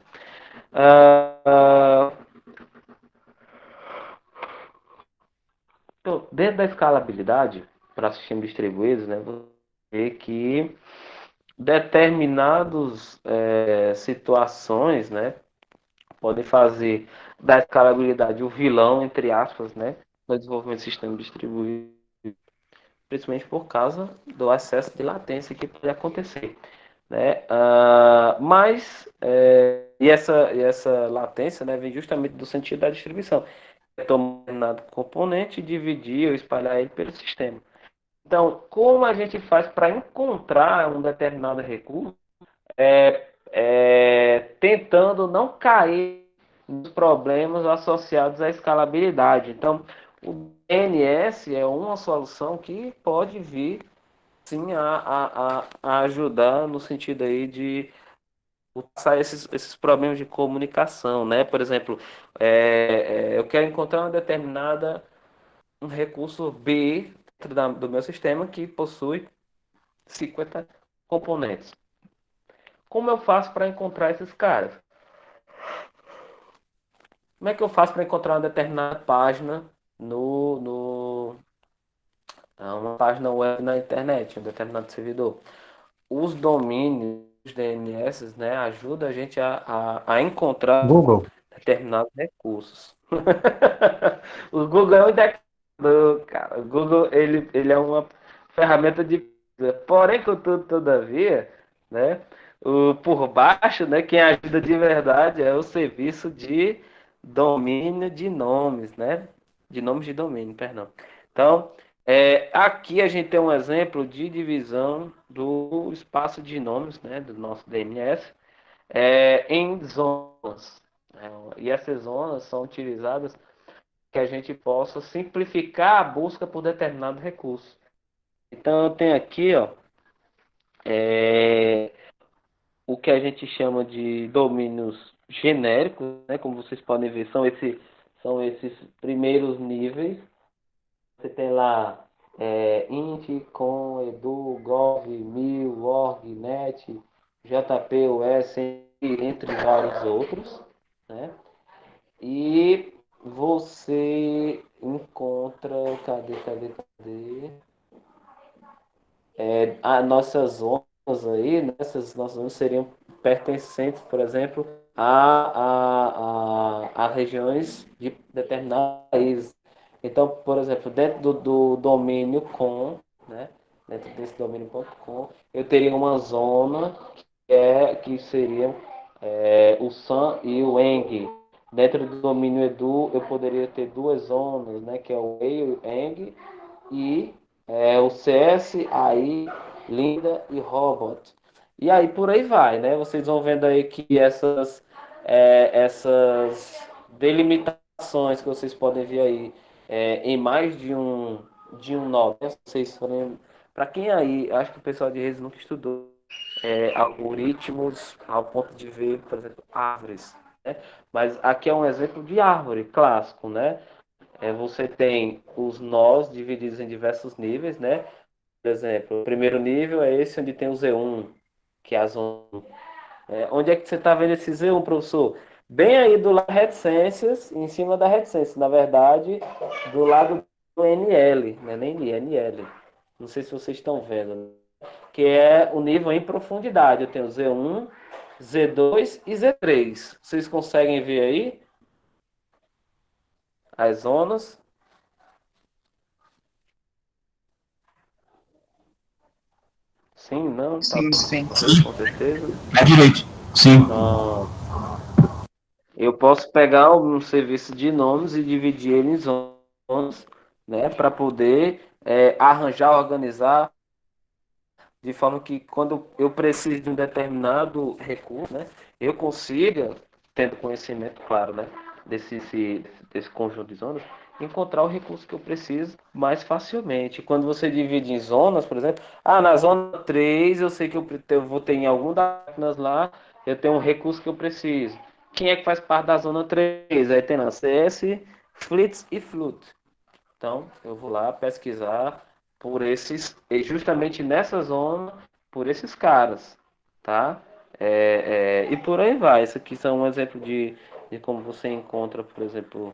Ah, então, dentro da escalabilidade para sistemas distribuídos, né, você vê que determinadas situações, né, podem fazer da escalabilidade o vilão, entre aspas, né, no desenvolvimento de sistema distribuído, principalmente por causa do excesso de latência que pode acontecer, né? E essa latência, né, vem justamente do sentido da distribuição. É tomar um determinado componente, dividir ou espalhar ele pelo sistema. Então, como a gente faz para encontrar um determinado recurso, tentando não cair nos problemas associados à escalabilidade. Então, o DNS é uma solução que pode vir, sim, a ajudar no sentido aí de ultrapassar esses problemas de comunicação, né? Por exemplo, eu quero encontrar um recurso B dentro do meu sistema que possui 50 componentes. Como eu faço para encontrar esses caras? Como é que eu faço para encontrar uma determinada página uma página web na internet, um determinado servidor? Os domínios, os DNS, né, ajudam a gente a encontrar Google? determinados recursos. O Google é um indexador, cara. O Google ele é uma ferramenta de pesquisa. Porém, contudo, todavia, né, por baixo, né, quem ajuda de verdade é o serviço de domínio de nomes, né? De nomes de domínio, perdão. Então, aqui a gente tem um exemplo de divisão do espaço de nomes, né, do nosso DNS, em zonas. E essas zonas são utilizadas que a gente possa simplificar a busca por determinado recurso. Então, eu tenho aqui, ó, o que a gente chama de domínios genéricos, né? Como vocês podem ver, são esses primeiros níveis. Você tem lá int, com, edu, gov, mil, org, net, jp, us, entre vários outros, né? E você encontra, cadê? As nossas zonas aí, né? Essas nossas zonas seriam pertencentes, por exemplo, a regiões de determinados países. Então, por exemplo, dentro do domínio com, né? Dentro desse domínio.com, eu teria uma zona que seria o Sun e o Eng. Dentro do domínio Edu, eu poderia ter duas zonas, né? Que é o Wei e o Eng, e o CS, AI, Linda e Robot. E aí por aí vai, né? Vocês vão vendo aí que essas delimitações que vocês podem ver aí em mais de um nó. Né? Vocês forem, para quem aí, acho que o pessoal de redes nunca estudou algoritmos ao ponto de ver, por exemplo, árvores. Né? Mas aqui é um exemplo de árvore clássico, né? Você tem os nós divididos em diversos níveis, né? Por exemplo, o primeiro nível é esse onde tem o Z1, que é a zona. Onde é que você está vendo esse Z1, professor? Bem aí do lado da reticências, em cima da reticência. Na verdade, do lado do NL, né? Nem de NL. Não sei se vocês estão vendo. Né? Que é o nível em profundidade. Eu tenho Z1, Z2 e Z3. Vocês conseguem ver aí as zonas? Sim, não? Tá Sim, tudo sim. tranquilo, com certeza. Na direita. Sim. Ah, eu posso pegar um serviço de nomes e dividir ele em zonas, né, para poder arranjar, organizar de forma que quando eu preciso de um determinado recurso, né, eu consiga, tendo conhecimento, claro, né, desse conjunto de zonas, encontrar o recurso que eu preciso mais facilmente. Quando você divide em zonas, por exemplo, na zona 3 eu sei que eu vou ter em algum das máquinas lá, eu tenho um recurso que eu preciso. Quem é que faz parte da zona 3? Aí tem lá CS, Flits e Flut. Então, eu vou lá pesquisar por esses, e justamente nessa zona, por esses caras, tá? E por aí vai. Isso aqui são um exemplo de como você encontra, por exemplo,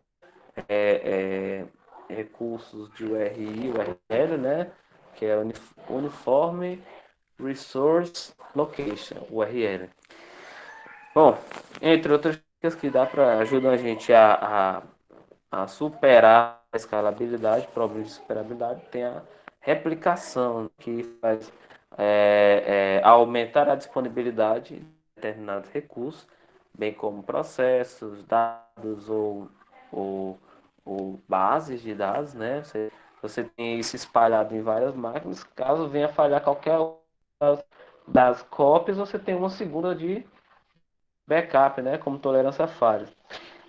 recursos de URI, URL, né? Que é Uniform Resource Location, URL. Bom, entre outras coisas que dá para ajudar a gente a superar a escalabilidade, problema de superabilidade, tem a replicação, que faz aumentar a disponibilidade de determinados recursos, bem como processos, dados ou, ou bases de dados, né? Você tem isso espalhado em várias máquinas, caso venha falhar qualquer uma das cópias, você tem uma segunda de backup, né? Como tolerância a falhas.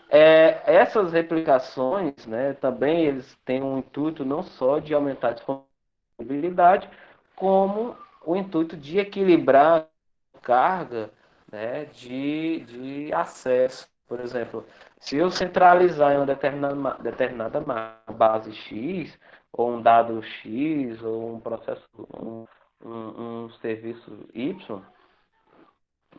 Essas replicações, né, também eles têm um intuito não só de aumentar a disponibilidade, como o intuito de equilibrar a carga, né, de acesso. Por exemplo, se eu centralizar em uma determinada base X, ou um dado X, ou um processo, um serviço Y,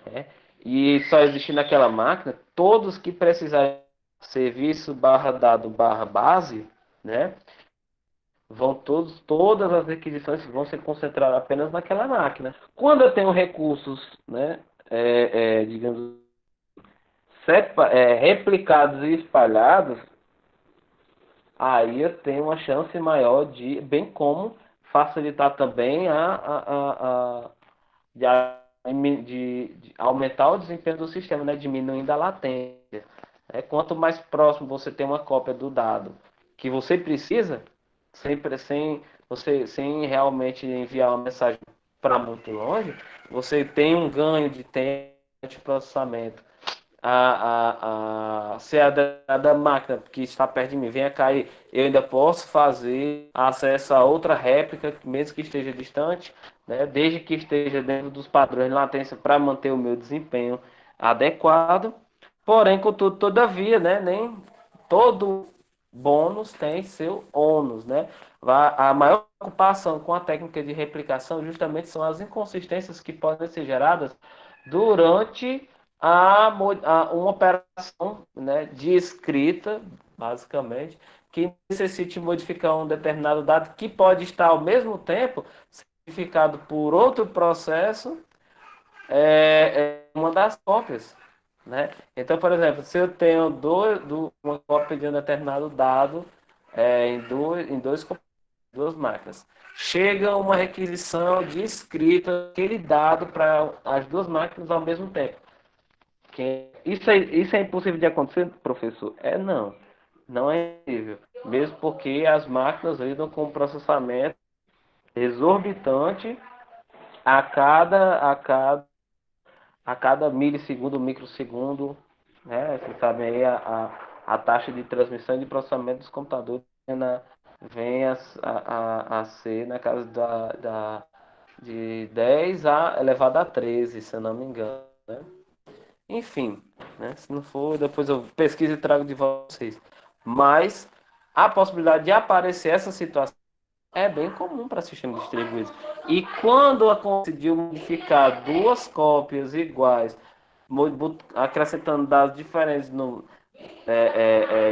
né? E só existir naquela máquina, todos que precisarem serviço barra dado barra base, né? Todas as requisições vão ser concentradas apenas naquela máquina. Quando eu tenho recursos, né? Digamos, replicados e espalhados, aí eu tenho uma chance maior bem como facilitar também de aumentar o desempenho do sistema, né? Diminuindo a latência. Quanto mais próximo você tem uma cópia do dado que você precisa, sem realmente enviar uma mensagem para muito longe, você tem um ganho de tempo de processamento se a da máquina que está perto de mim venha cair, eu ainda posso fazer acesso a outra réplica, mesmo que esteja distante, né? Desde que esteja dentro dos padrões de latência para manter o meu desempenho adequado. Porém, contudo, todavia, né? Nem todo bônus tem seu ônus, né? A maior preocupação com a técnica de replicação justamente são as inconsistências que podem ser geradas durante uma operação, né, de escrita, basicamente, que necessite modificar um determinado dado que pode estar ao mesmo tempo modificado por outro processo, uma das cópias, né? Então, por exemplo, se eu tenho uma cópia de um determinado dado em duas máquinas, chega uma requisição de escrita daquele dado para as duas máquinas ao mesmo tempo. Isso é impossível de acontecer, professor? Não. Não é possível. Mesmo porque as máquinas lidam com um processamento exorbitante a cada milissegundo, microsegundo, né? Vocês sabem aí a taxa de transmissão e de processamento dos computadores vem a ser na casa de 10 elevado a 13, se eu não me engano, né? Enfim, né? Se não for, depois eu pesquiso e trago de vocês. Mas a possibilidade de aparecer essa situação é bem comum para sistemas distribuídos. E quando eu conseguiu modificar duas cópias iguais, acrescentando dados diferentes,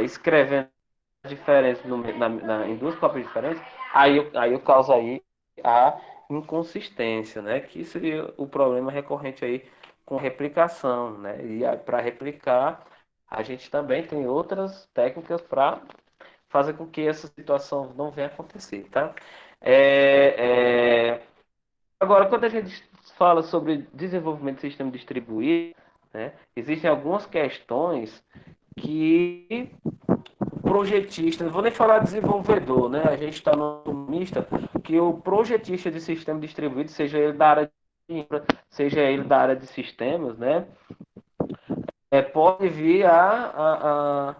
escrevendo diferentes em duas cópias diferentes, aí eu causo aí a inconsistência, né? Que seria o problema recorrente aí com replicação, né? E para replicar, a gente também tem outras técnicas para fazer com que essa situação não venha a acontecer, tá? Agora, quando a gente fala sobre desenvolvimento de sistema distribuído, né, existem algumas questões que o projetista, não vou nem falar desenvolvedor, né? A gente está no mista que o projetista de sistema distribuído, seja ele da área de infra, seja ele da área de sistemas, né? Pode vir a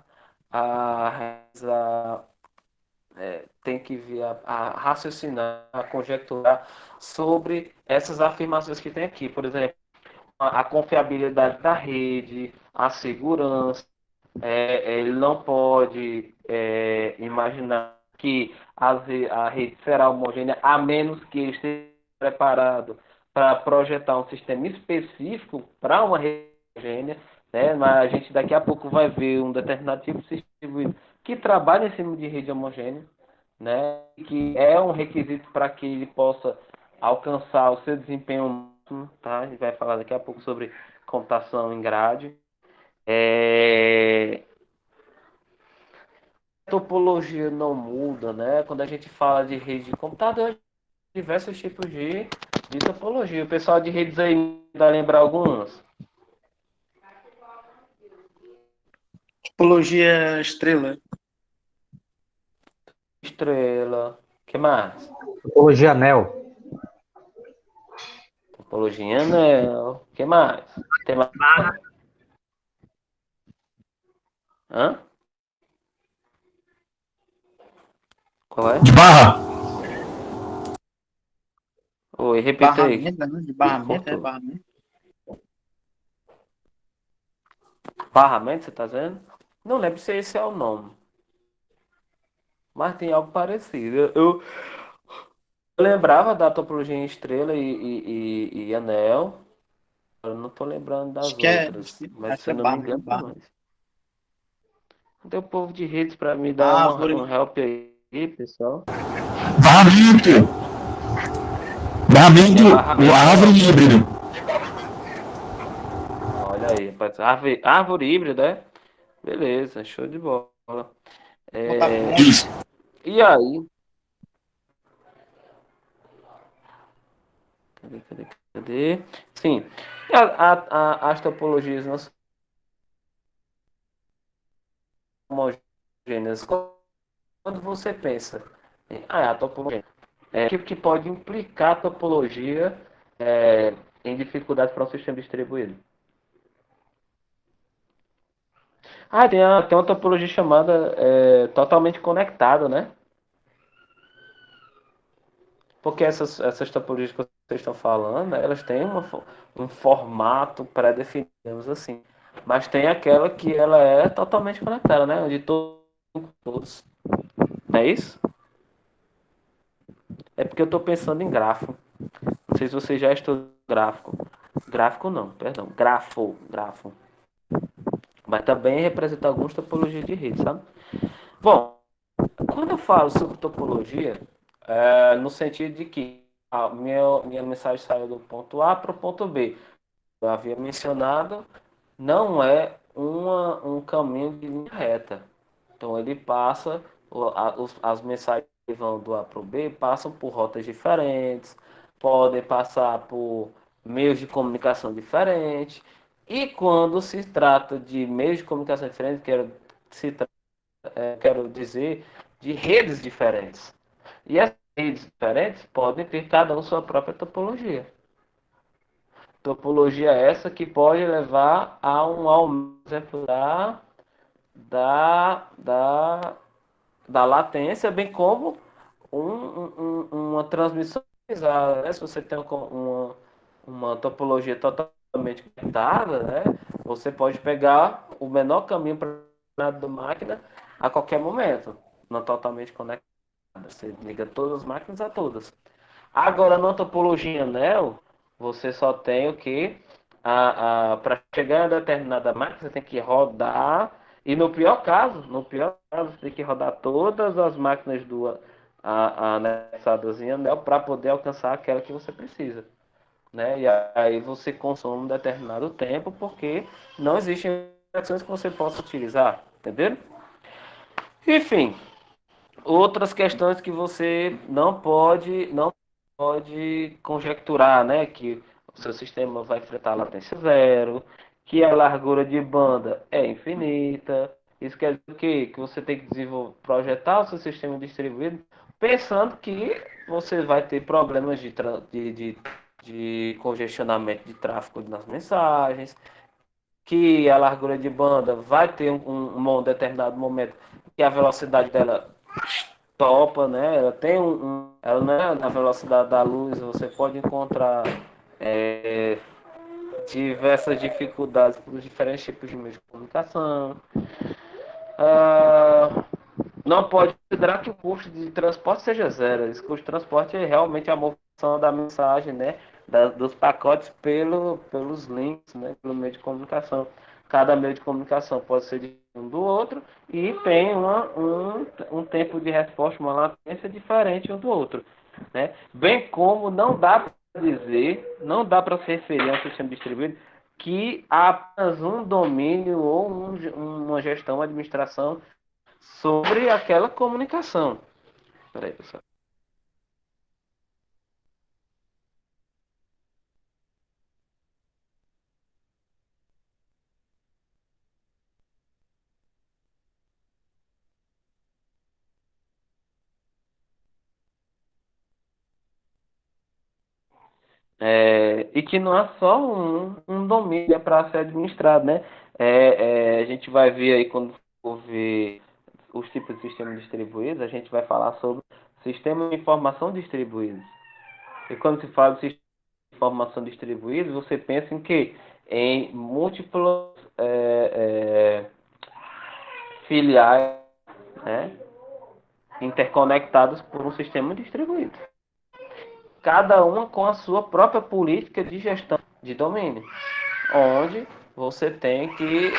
tem que vir a raciocinar, a conjecturar sobre essas afirmações que tem aqui. Por exemplo, a confiabilidade da rede, a segurança. Ele não pode imaginar que a rede será homogênea, a menos que ele esteja preparado para projetar um sistema específico para uma rede homogênea, né? Mas a gente daqui a pouco vai ver um determinado tipo de sistema que trabalha em cima de rede homogênea, né? Que é um requisito para que ele possa alcançar o seu desempenho máximo, tá? A gente vai falar daqui a pouco sobre computação em grade. A topologia não muda, né? Quando a gente fala de rede de computador, diversos tipos de topologia. O pessoal de redes aí vai lembrar algumas? Topologia estrela. Estrela. O que mais? Topologia anel. Topologia anel. O que mais? Tem mais? Hã? Qual é? De barra. Oi, repita aí. Barramento, né? De barramento, Cortou. barramento. Barramento, você tá dizendo? Não lembro se esse é o nome. Mas tem algo parecido. Eu lembrava da topologia em estrela e anel. Eu não tô lembrando das Acho que é, outras. Mas acho se que é eu não me barra, engano, tem barra. mais. Tem o povo de redes para me dar Árvore. um help aí, pessoal. Barramento. Barramento. O árvore híbrido. Olha aí, rapaz. Árvore híbrida, é? Beleza, show de bola. Botar Isso. E aí? Cadê? Sim. As topologias não são homogêneas. Quando você pensa a topologia, o que pode implicar a topologia em dificuldade para um sistema distribuído? Tem uma topologia chamada totalmente conectada, né? Porque essas topologias que vocês estão falando, né, elas têm um formato pré-definido, digamos assim. Mas tem aquela que ela é totalmente conectada, né? Onde todos. Não é isso? É porque eu estou pensando em grafo. Não sei se você já estudou gráfico. Gráfico não, perdão. Grafo. Mas também representa algumas topologias de rede, sabe? Bom, quando eu falo sobre topologia, no sentido de que a minha mensagem saiu do ponto A para o ponto B. Eu havia mencionado, não é um caminho de linha reta. Então ele passa, as mensagens que vão do A para o B passam por rotas diferentes, podem passar por meios de comunicação diferentes. E quando se trata de meios de comunicação diferentes, quero dizer de redes diferentes. E as redes diferentes podem ter cada uma sua própria topologia. Topologia essa que pode levar a um aumento da, da, da latência, bem como uma transmissão pesada, né? Se você tem uma topologia totalmente conectada, né? Você pode pegar o menor caminho para a máquina a qualquer momento, não totalmente conectada. Você liga todas as máquinas a todas. Agora, na topologia anel, você só tem o que? Para chegar a determinada máquina, você tem que rodar. E no pior caso, você tem que rodar todas as máquinas anexadas em anel para poder alcançar aquela que você precisa. Né? E aí você consome um determinado tempo, porque não existem conexões que você possa utilizar. Entendeu? Enfim, outras questões que você não pode conjecturar, né? Que o seu sistema vai enfrentar latência zero, que a largura de banda é infinita. Isso quer dizer o quê? Que você tem que projetar o seu sistema distribuído pensando que você vai ter problemas de congestionamento de tráfego nas mensagens, que a largura de banda vai ter um determinado momento que a velocidade dela topa, né? Ela tem ela não é na velocidade da luz, você pode encontrar é, diversas dificuldades para os diferentes tipos de meios de comunicação. Ah, não pode considerar que o custo de transporte seja zero. Esse custo de transporte é realmente a movimentação da mensagem, né? Dos pacotes pelos links, né? Pelo meio de comunicação. Cada meio de comunicação pode ser de um do outro e tem um tempo de resposta, uma latência diferente um do outro. Né? Bem como não dá para se referir a um sistema distribuído que há apenas um domínio ou uma gestão, uma administração sobre aquela comunicação. Peraí, pessoal. E que não há só um domínio para ser administrado, né? A gente vai ver aí quando for ver os tipos de sistemas distribuídos, a gente vai falar sobre sistema de informação distribuídos. E quando se fala de sistema de informação distribuído, você pensa em quê? Em múltiplos filiais, né? Interconectados por um sistema distribuído. Cada uma com a sua própria política de gestão de domínio, onde você tem que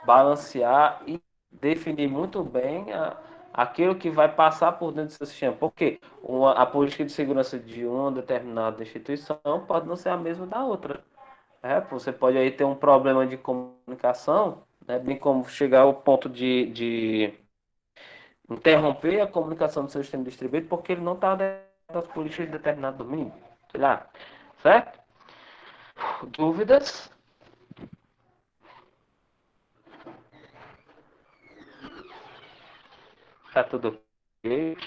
balancear e definir muito bem aquilo que vai passar por dentro do seu sistema. Porque a política de segurança de uma determinada instituição pode não ser a mesma da outra. Você pode aí ter um problema de comunicação, né, bem como chegar ao ponto de interromper a comunicação do seu sistema distribuído porque ele não está dentro das políticas de determinado domínio. Sei lá. Certo? Dúvidas? Tá tudo ok?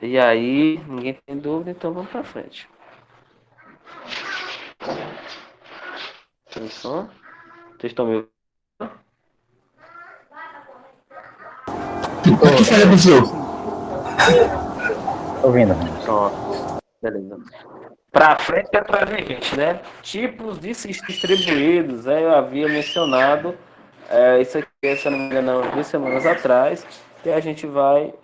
E aí, ninguém tem dúvida, então vamos para frente. Tem som? Vocês estão me ouvindo? O que foi, professor? Tô ouvindo, Ronald. Pronto. Beleza. Para frente e atrás da gente, né? Tipos de sistemas distribuídos, eu havia mencionado isso aqui, se eu não me engano, 2 semanas atrás, que a gente vai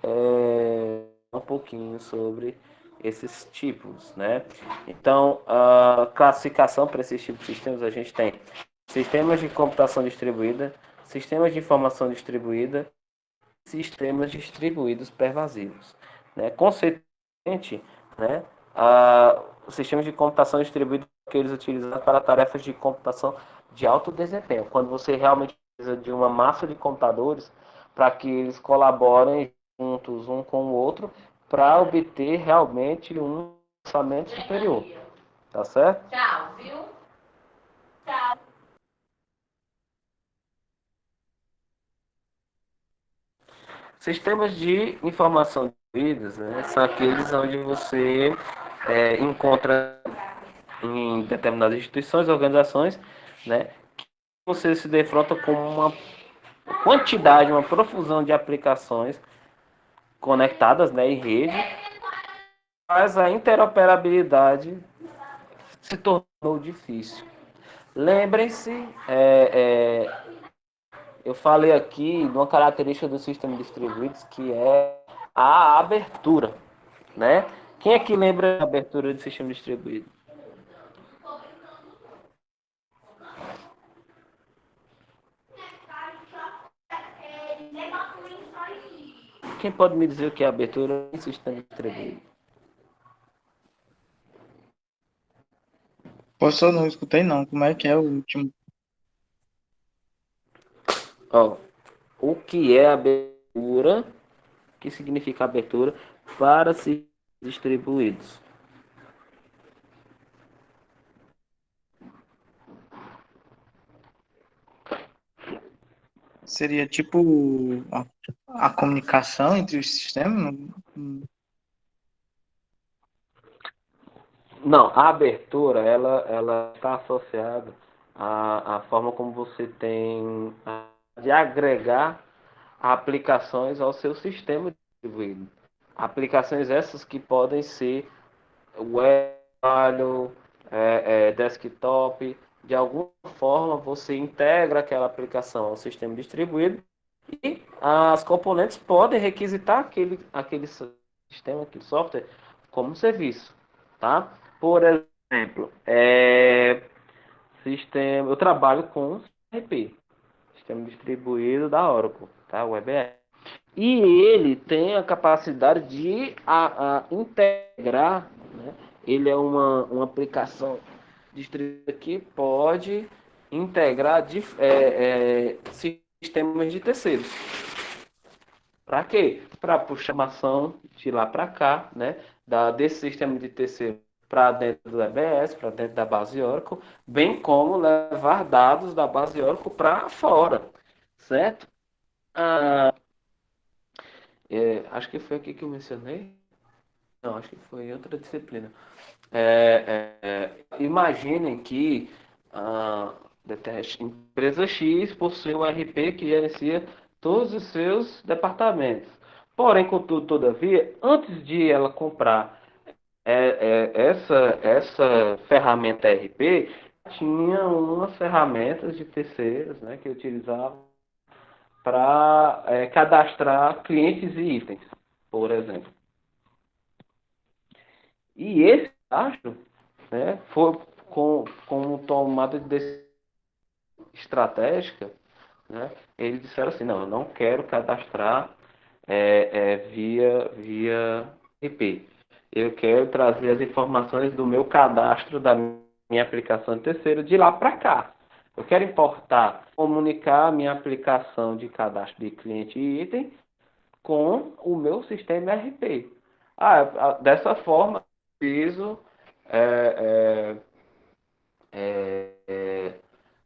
um pouquinho sobre esses tipos, né? Então, a classificação para esses tipos de sistemas, a gente tem sistemas de computação distribuída, sistemas de informação distribuída, sistemas distribuídos pervasivos, né? Conceitualmente, né, os sistemas de computação distribuídos que eles utilizam para tarefas de computação de alto desempenho, quando você realmente precisa de uma massa de computadores para que eles colaborem juntos um com o outro para obter realmente um processamento superior, tá certo? Tchau, viu? Tchau. Sistemas de informação distribuídos, né, são aqueles onde você encontra em determinadas instituições, organizações, né, que você se defronta com uma quantidade, uma profusão de aplicações conectadas, né, em rede, mas a interoperabilidade se tornou difícil. Lembrem-se, eu falei aqui de uma característica dos sistemas distribuídos que é a abertura, né? Quem é que lembra da abertura do sistema distribuído? Quem pode me dizer o que é abertura em sistema distribuído? Professor, não escutei não. Como é que é o último? Ó, o que é abertura? O que significa abertura para sistemas distribuídos? Seria tipo a comunicação entre os sistemas? Não, a abertura ela está associada à forma como você tem de agregar aplicações ao seu sistema distribuído. Aplicações essas que podem ser web, desktop, de alguma forma você integra aquela aplicação ao sistema distribuído e as componentes podem requisitar aquele sistema, aquele software como serviço, tá? Por exemplo, eu trabalho com CRP, sistema distribuído da Oracle, tá? WebEx. E ele tem a capacidade de integrar, né? Ele é uma aplicação distribuída que pode integrar sistemas de terceiros. Para quê? Para puxar informação de lá para cá, né? Desse sistema de terceiro para dentro do EBS, para dentro da base Oracle, bem como levar dados da base Oracle para fora, certo? Ah, acho que foi aqui que eu mencionei. Não, acho que foi em outra disciplina. Imaginem que a empresa X possui um RP que gerencia todos os seus departamentos. Porém, contudo, todavia, antes de ela comprar essa ferramenta RP, tinha umas ferramentas de terceiros, né, que utilizavam para cadastrar clientes e itens, por exemplo. E esse cadastro, né, foi com tomada de decisão estratégica, né, eles disseram assim, não, eu não quero cadastrar via IP. Eu quero trazer as informações do meu cadastro da minha aplicação de terceiro de lá para cá. Eu quero importar, comunicar a minha aplicação de cadastro de cliente e item com o meu sistema RP. Dessa forma, eu preciso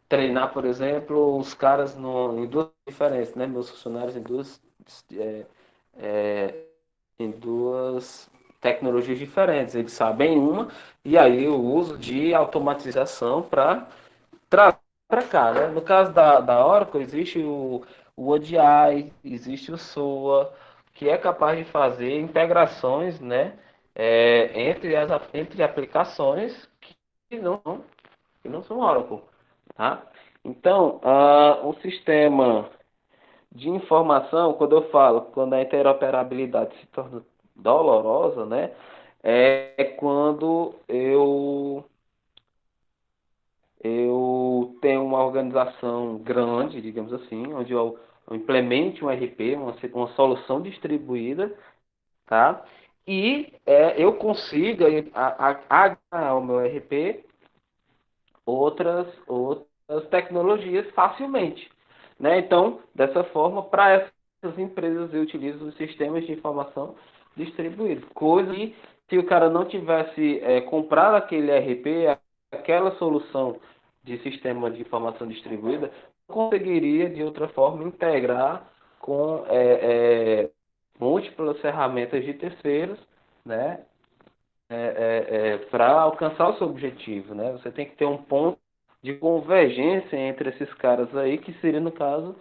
treinar, por exemplo, os caras em duas diferentes, né? Meus funcionários em duas em duas tecnologias diferentes. Eles sabem uma, e aí o uso de automatização para trazer para cá, né? No caso da Oracle, existe o ODI, existe o SOA, que é capaz de fazer integrações, né, entre aplicações que não são Oracle, tá? Então, o sistema de informação, quando a interoperabilidade se torna dolorosa, né, é quando eu tenho uma organização grande, digamos assim, onde eu implemente um RP, uma solução distribuída, tá? E eu consiga agregar ao meu RP outras tecnologias facilmente, né? Então, dessa forma, para essas empresas eu utilizo os sistemas de informação distribuídos, coisa que se o cara não tivesse comprado aquele RP, aquela solução de sistema de informação distribuída, não conseguiria de outra forma integrar com múltiplas ferramentas de terceiros, né? Para alcançar o seu objetivo, né? Você tem que ter um ponto de convergência entre esses caras aí, que seria, no caso,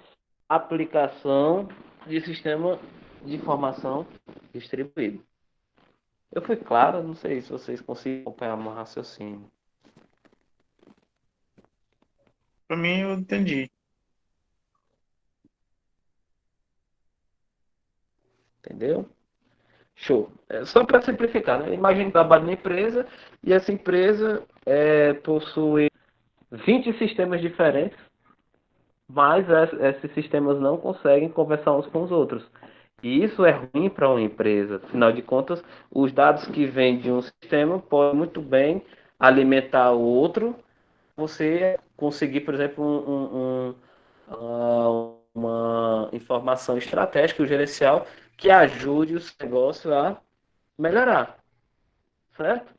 aplicação de sistema de informação distribuído. Eu fui claro, não sei se vocês conseguem acompanhar o meu raciocínio, Pra mim, eu entendi. entendeu? Show. Só para simplificar, né? Imagine que trabalho na empresa e essa empresa possui 20 sistemas diferentes, mas esses sistemas não conseguem conversar uns com os outros. E isso é ruim para uma empresa. Afinal de contas, os dados que vêm de um sistema podem muito bem alimentar o outro. Você conseguir, por exemplo, uma informação estratégica, gerencial, que ajude o seu negócio a melhorar, certo?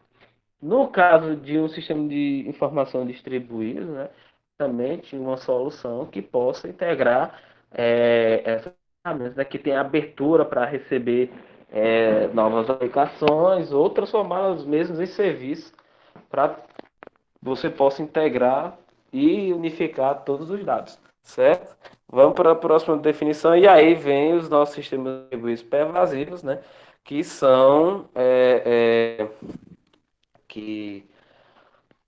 No caso de um sistema de informação distribuído, né, também tinha uma solução que possa integrar essas ferramentas, né, que tem abertura para receber novas aplicações ou transformá-las mesmas em serviços para você possa integrar e unificar todos os dados, certo? Vamos para a próxima definição, e aí vem os nossos sistemas distribuídos pervasivos, né, que são que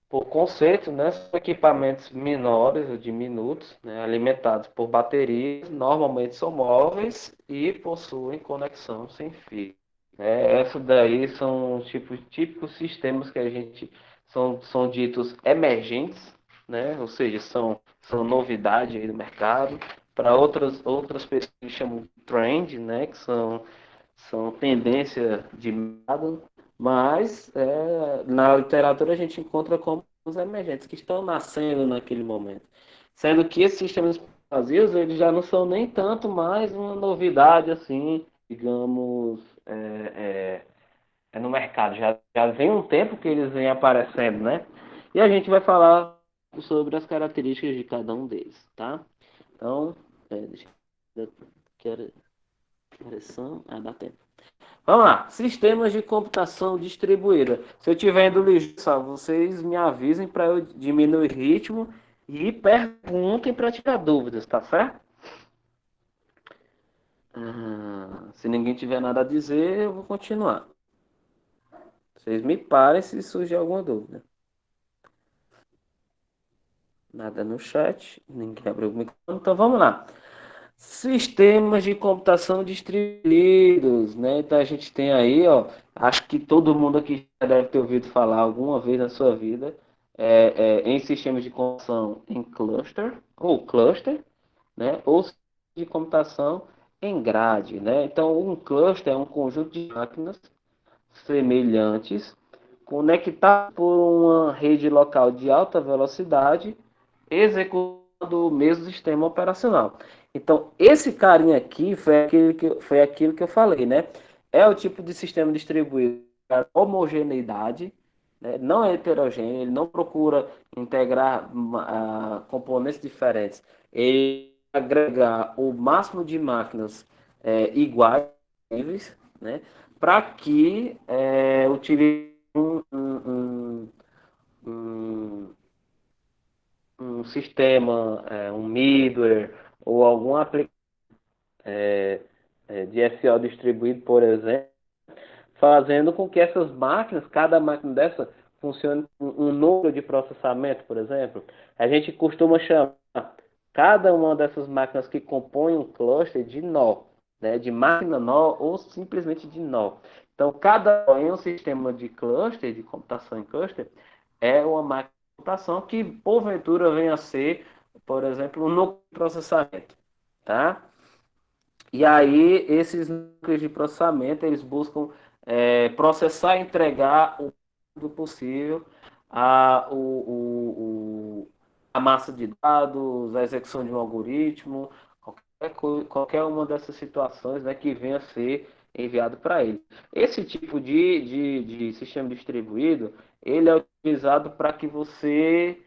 por conceito, né, são equipamentos menores ou diminutos, né, alimentados por baterias, normalmente são móveis e possuem conexão sem fio. Essa daí são típicos sistemas que a gente são ditos emergentes, né, ou seja, são novidade aí do mercado. Para outras pessoas que chamam trend, né, que são tendência de mercado, mas na literatura a gente encontra como os emergentes que estão nascendo naquele momento. Sendo que esses sistemas vazios, eles já não são nem tanto mais uma novidade assim, digamos, no mercado. Já vem um tempo que eles vêm aparecendo, né? E a gente vai falar sobre as características de cada um deles, tá? Então, deixa eu... Quero... dá tempo. Vamos lá, sistemas de computação distribuída. Se eu estiver indo ligeiro, vocês me avisem para eu diminuir o ritmo e perguntem para tirar dúvidas, tá certo? Se ninguém tiver nada a dizer, eu vou continuar. Vocês me parem se surgir alguma dúvida. Nada no chat, ninguém abriu o microfone, então vamos lá. Sistemas de computação distribuídos, né? Então a gente tem aí, ó, acho que todo mundo aqui já deve ter ouvido falar alguma vez na sua vida em sistemas de computação em cluster, né? Ou de computação em grade, né? Então um cluster é um conjunto de máquinas semelhantes conectadas por uma rede local de alta velocidade, executando o mesmo sistema operacional. Então, esse carinha aqui foi aquilo que eu falei, né? É o tipo de sistema distribuído para homogeneidade, né? Não é heterogêneo, ele não procura integrar componentes diferentes. Ele agregar o máximo de máquinas iguais, né, para que utilize um, um sistema, um middleware ou algum aplicativo de SO distribuído, por exemplo, fazendo com que essas máquinas, cada máquina dessa, funcione com um núcleo de processamento, por exemplo. A gente costuma chamar cada uma dessas máquinas que compõem um cluster de nó, né, de máquina nó ou simplesmente de nó. Então, cada nó em um sistema de cluster, de computação em cluster, é uma máquina de computação que, porventura, venha a ser, por exemplo, um núcleo de processamento. Tá? E aí, esses núcleos de processamento, eles buscam processar e entregar o do possível a massa de dados, a execução de um algoritmo, qualquer uma dessas situações, né, que venha a ser enviado para ele. Esse tipo de sistema distribuído, ele é utilizado para que você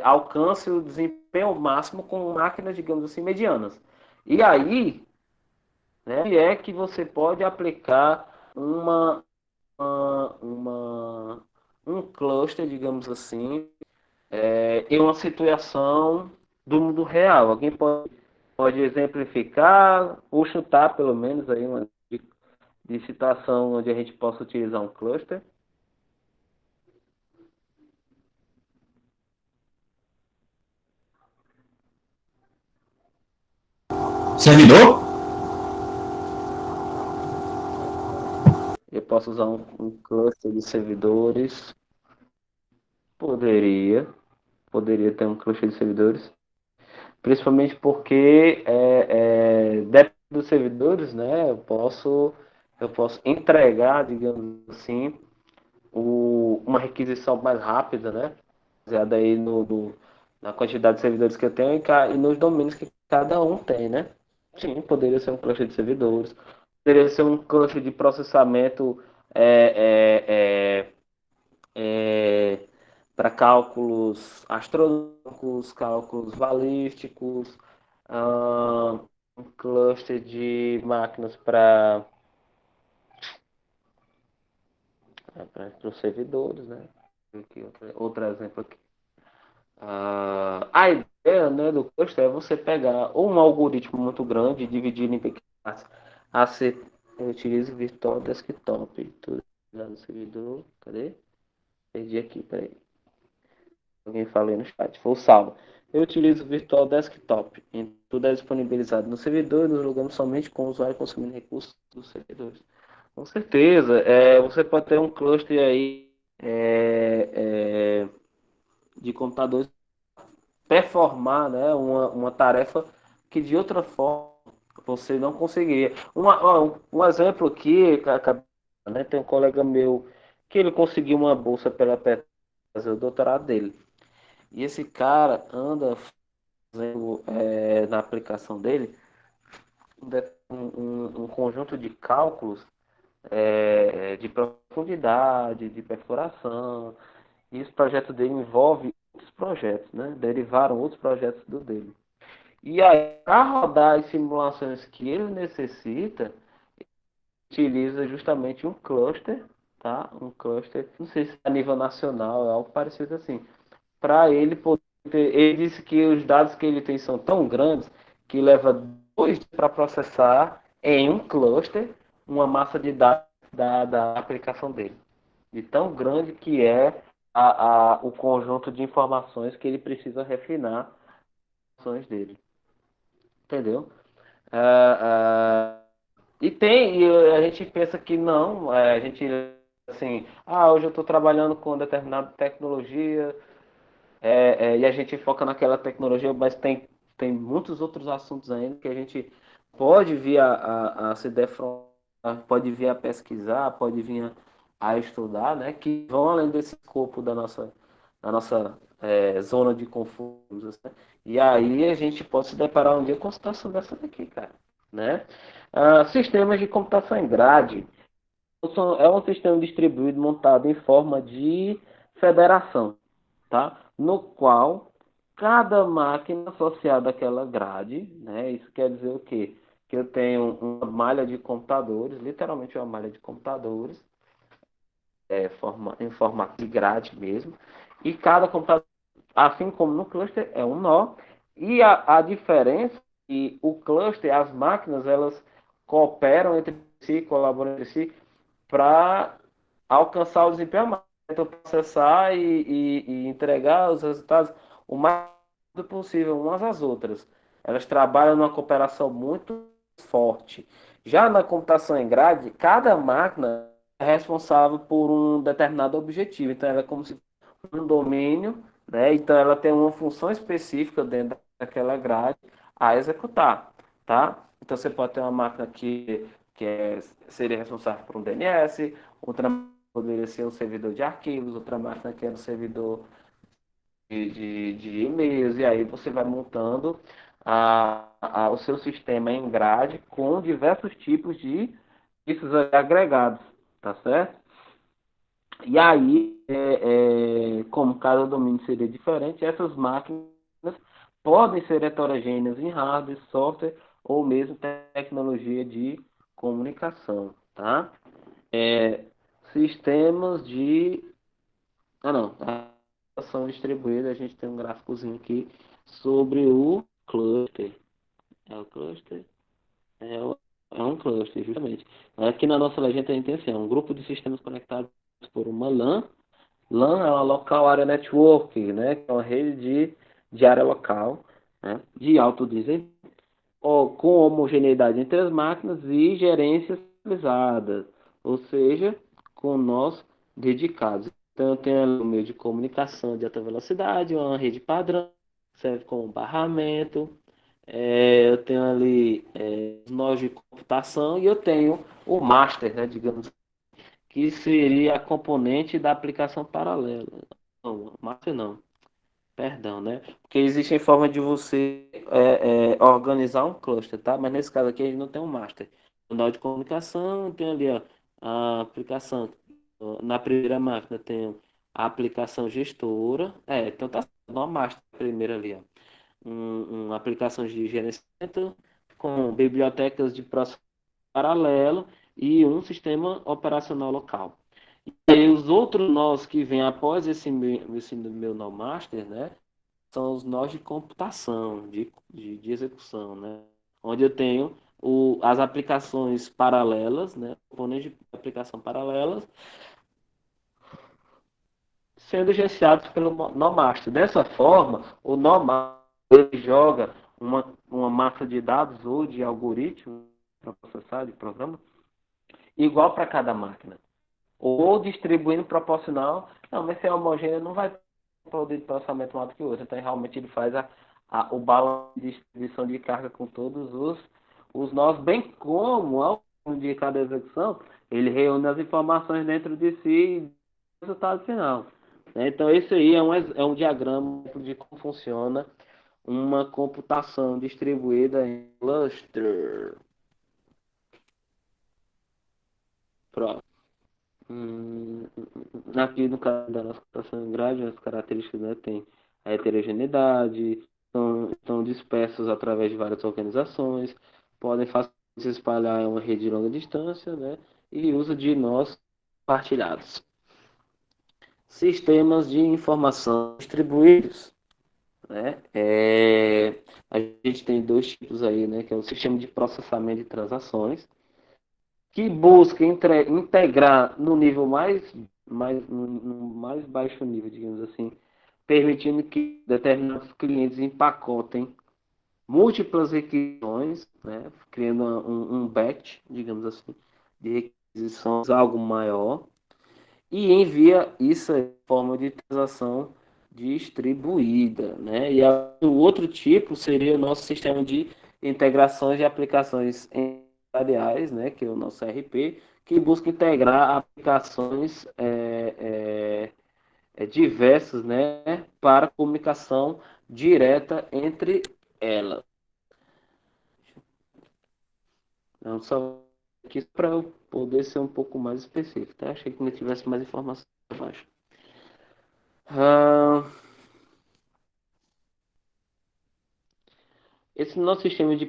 alcance o desempenho máximo com máquinas, digamos assim, medianas. E aí, né, é que você pode aplicar um cluster, digamos assim, em uma situação do mundo real. Alguém pode exemplificar ou chutar, pelo menos, aí uma de situação onde a gente possa utilizar um cluster? Servidor? Eu posso usar um cluster de servidores. Poderia ter um cluster de servidores. Principalmente porque depende dos servidores, né? Eu posso entregar, digamos assim, uma requisição mais rápida, né? Baseada aí na quantidade de servidores que eu tenho e nos domínios que cada um tem, né? Sim, poderia ser um cluster de servidores, poderia ser um cluster de processamento para cálculos astronômicos, cálculos balísticos, um cluster de máquinas para os servidores, né? Aqui, outro exemplo aqui. A ideia, né, do cluster é você pegar um algoritmo muito grande e dividir em pequenas partes. Eu utilizo Virtual Desktop. Tudo no servidor. Cadê? Perdi aqui, peraí. Alguém falou aí no chat. Foi o Salvo. Eu utilizo o Virtual Desktop. Tudo é disponibilizado no servidor e nos logamos somente com o usuário consumindo recursos dos servidores. Com certeza. Você pode ter um cluster aí de computadores performar, né, uma tarefa que de outra forma você não conseguiria. Um exemplo aqui, né, tem um colega meu que ele conseguiu uma bolsa pela PET fazer o doutorado dele. E esse cara anda fazendo na aplicação dele um conjunto de cálculos de profundidade, de perfuração. E esse projeto dele envolve outros projetos, né? Derivaram outros projetos do dele. E aí, para rodar as simulações que ele necessita, utiliza justamente um cluster, tá? Um cluster, não sei se é a nível nacional, é algo parecido assim, para ele poder ter, ele disse que os dados que ele tem são tão grandes que leva 2 dias para processar em um cluster uma massa de dados da aplicação dele. De tão grande que é o conjunto de informações que ele precisa refinar as ações dele. Entendeu? E a gente pensa que não, a gente assim, hoje eu estou trabalhando com determinada tecnologia, e a gente foca naquela tecnologia, mas tem muitos outros assuntos ainda que a gente pode vir a se defrontar, pode vir a pesquisar, pode vir a estudar, né, que vão além desse escopo da nossa zona de conforto, né? E aí a gente pode se deparar um dia com a situação dessa daqui, cara, né? Sistemas de computação em grade é um sistema distribuído montado em forma de federação, tá? No qual cada máquina associada àquela grade, né? Isso quer dizer o quê? que eu tenho uma malha de computadores, literalmente uma malha de computadores, em formato de grade mesmo, e cada computador, assim como no cluster, é um nó, e a diferença é que o cluster, as máquinas, elas cooperam entre si, colaboram entre si, para alcançar o desempenho máximo, então processar e entregar os resultados o mais rápido possível umas às outras. Elas trabalham numa cooperação muito forte. Já na computação em grade, cada máquina é responsável por um determinado objetivo. Então, ela é como se fosse um domínio, né? Então, ela tem uma função específica dentro daquela grade a executar, tá? Então, você pode ter uma máquina seria responsável por um DNS, outra poderia ser um servidor de arquivos, outra máquina que era um servidor de e-mails, e aí você vai montando o seu sistema em grade com diversos tipos de serviços agregados, tá certo? E aí, como cada domínio seria diferente, essas máquinas podem ser heterogêneas em hardware, software ou mesmo tecnologia de comunicação, tá? Sistemas de... Ah, não. A ação distribuída, a gente tem um gráficozinho aqui sobre o cluster. É o cluster? É um cluster, justamente. Aqui na nossa legenda a gente tem assim, um grupo de sistemas conectados por uma LAN. LAN é uma Local Area Network, né? Que é uma rede de área local, né? De alto desempenho, com homogeneidade entre as máquinas e gerência centralizada, ou seja, com nós dedicados. Então, eu tenho ali o meio de comunicação de alta velocidade, uma rede padrão, serve como barramento. Eu tenho ali os nós de computação e eu tenho o master, né, digamos, que seria a componente da aplicação paralela. Não, master não. Perdão, né? Porque existem formas de você organizar um cluster, tá? Mas nesse caso aqui a gente não tem um master. O nó de comunicação tem ali, ó, a aplicação. Na primeira máquina tem a aplicação gestora. Então tá no master primeiro ali, ó. Uma aplicação de gerenciamento com bibliotecas de processo paralelo e um sistema operacional local. E os outros nós que vêm após esse meu nó master, né? São os nós de computação, de execução, né? Onde eu tenho as aplicações paralelas, né? Componentes de aplicação paralelas, sendo gerenciados pelo nó master. Dessa forma, o nó master ele joga uma massa de dados ou de algoritmos para processar, de programa, igual para cada máquina. Ou distribuindo proporcional. Não, mas se é homogêneo, não vai ter um poder de processamento maior do que o outro. Então, realmente, ele faz o balanço de distribuição de carga com todos os nós, bem como, ao fim de cada execução, ele reúne as informações dentro de si e o resultado final. Então, esse aí é um diagrama de como funciona uma computação distribuída em cluster. Próximo. Aqui no caso da nossa computação em grade, as características, né, tem a heterogeneidade, estão dispersos através de várias organizações, podem facilmente se espalhar em uma rede de longa distância, né, e uso de nós partilhados. Sistemas de informação distribuídos, né? A gente tem dois tipos aí, né, que é o sistema de processamento de transações, que busca integrar no nível no mais baixo nível, digamos assim, permitindo que determinados clientes empacotem múltiplas requisições, né, criando um batch, digamos assim, de requisições algo maior, e envia isso em forma de transação distribuída, né? E o outro tipo seria o nosso sistema de integrações de aplicações empresariais, né? Que é o nosso RP, que busca integrar aplicações diversas, né? Para comunicação direta entre elas. Então, só aqui para eu poder ser um pouco mais específico, tá? Achei que não tivesse mais informações abaixo. esse nosso sistema de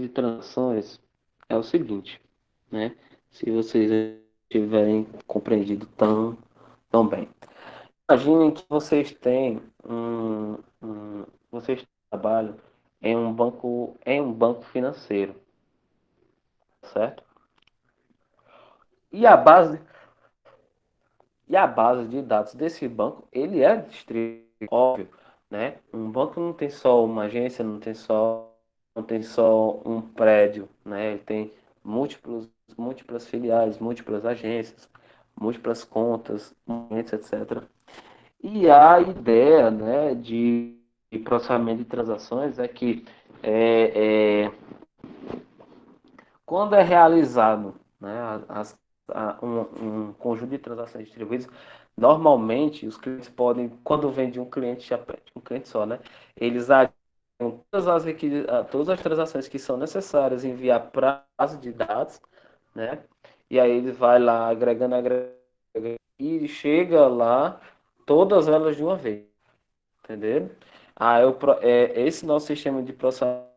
transações é o seguinte, né? Se vocês tiverem compreendido tão bem. Imaginem que vocês trabalham em um banco financeiro, certo? E a base, e a base de dados desse banco, ele é distribuído, óbvio, né? Um banco não tem só uma agência, não tem só um prédio, né? Ele tem múltiplas filiais, múltiplas agências, múltiplas contas, etc. E a ideia, né, de processamento de transações é que é, é, quando é realizado, né, um conjunto de transações distribuídas, normalmente os clientes podem, quando vem de um cliente, um cliente só, né, eles agregam todas as transações que são necessárias enviar para a base de dados, né, e aí ele vai lá agregando, e chega lá todas elas de uma vez. Entendeu? Esse nosso sistema de processamento,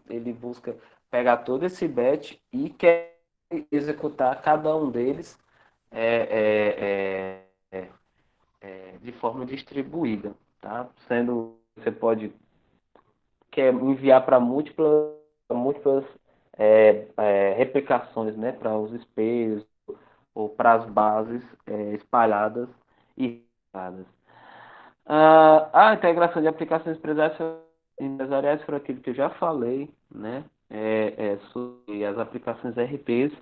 ele busca pegar todo esse batch e quer executar cada um deles é, é, é, de forma distribuída, tá? Você pode quer enviar para múltiplas replicações, né? Para os espelhos ou para as bases espalhadas e replicadas. A integração de aplicações empresariais foi aquilo que eu já falei, né? Sobre as aplicações RPs,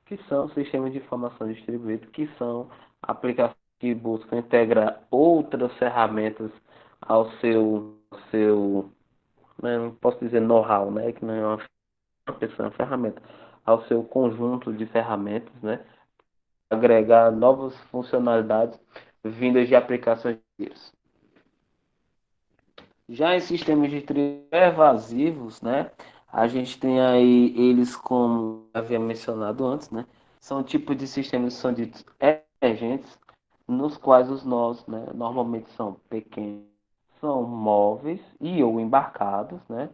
que são sistemas de informação distribuído, que são aplicações que buscam integrar outras ferramentas ao seu, né, não posso dizer know-how, né? Que não é uma pessoa, é uma ferramenta, ao seu conjunto de ferramentas, né? Agregar novas funcionalidades vindas de aplicações. Já em sistemas de trilho evasivos, né? A gente tem aí eles, como havia mencionado antes, né? São tipos de sistemas que são ditos emergentes, nos quais os nós, né, normalmente são pequenos, são móveis e ou embarcados, né?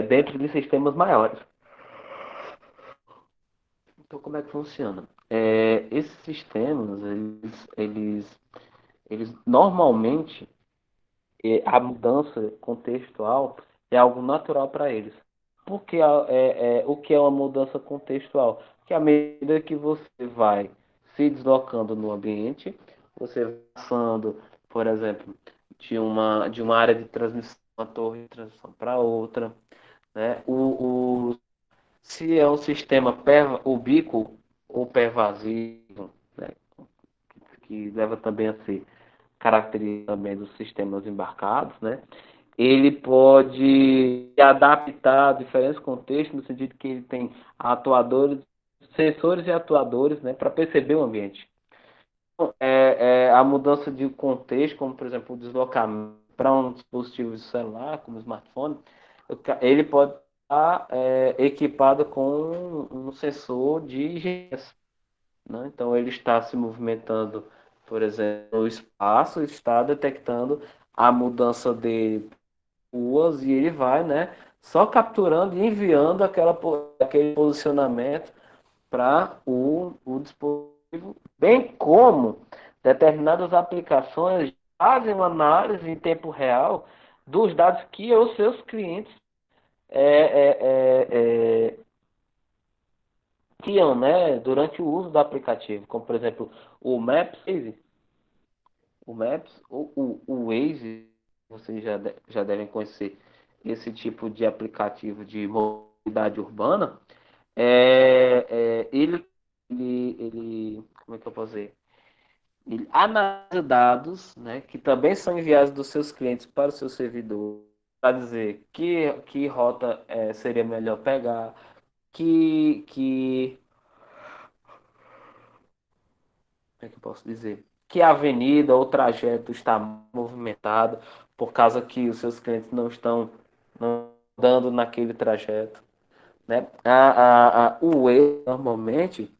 Dentro de sistemas maiores. Então, como é que funciona? Esses sistemas, eles normalmente a mudança contextual é algo natural para eles. Porque o que é uma mudança contextual? Que à medida que você vai se deslocando no ambiente, você vai passando, por exemplo, de uma área de transmissão, uma torre de transmissão para outra, né? Se é um sistema ubíquo ou pervasivo, né? Que leva também a ser característica também dos sistemas embarcados, né? Ele pode se adaptar a diferentes contextos, no sentido que ele tem atuadores, sensores e atuadores, né, para perceber o ambiente. Então, a mudança de contexto, como por exemplo o deslocamento para um dispositivo celular, como o smartphone, ele pode estar equipado com um sensor de GPS, né? Então ele está se movimentando, por exemplo, no espaço, está detectando a mudança de ruas e ele vai, né, só capturando e enviando aquele posicionamento para o dispositivo, bem como determinadas aplicações fazem uma análise em tempo real dos dados que os seus clientes é, é, é, é, tinham, né, durante o uso do aplicativo, como por exemplo o Maps, o Waze, vocês já devem conhecer esse tipo de aplicativo de mobilidade urbana. Como é que eu posso dizer? Ele analisa dados, né, que também são enviados dos seus clientes para o seu servidor, para dizer que rota seria melhor pegar, que como é que eu posso dizer? Que a avenida ou trajeto está movimentado por causa que os seus clientes não andando naquele trajeto, né? O Waze, normalmente,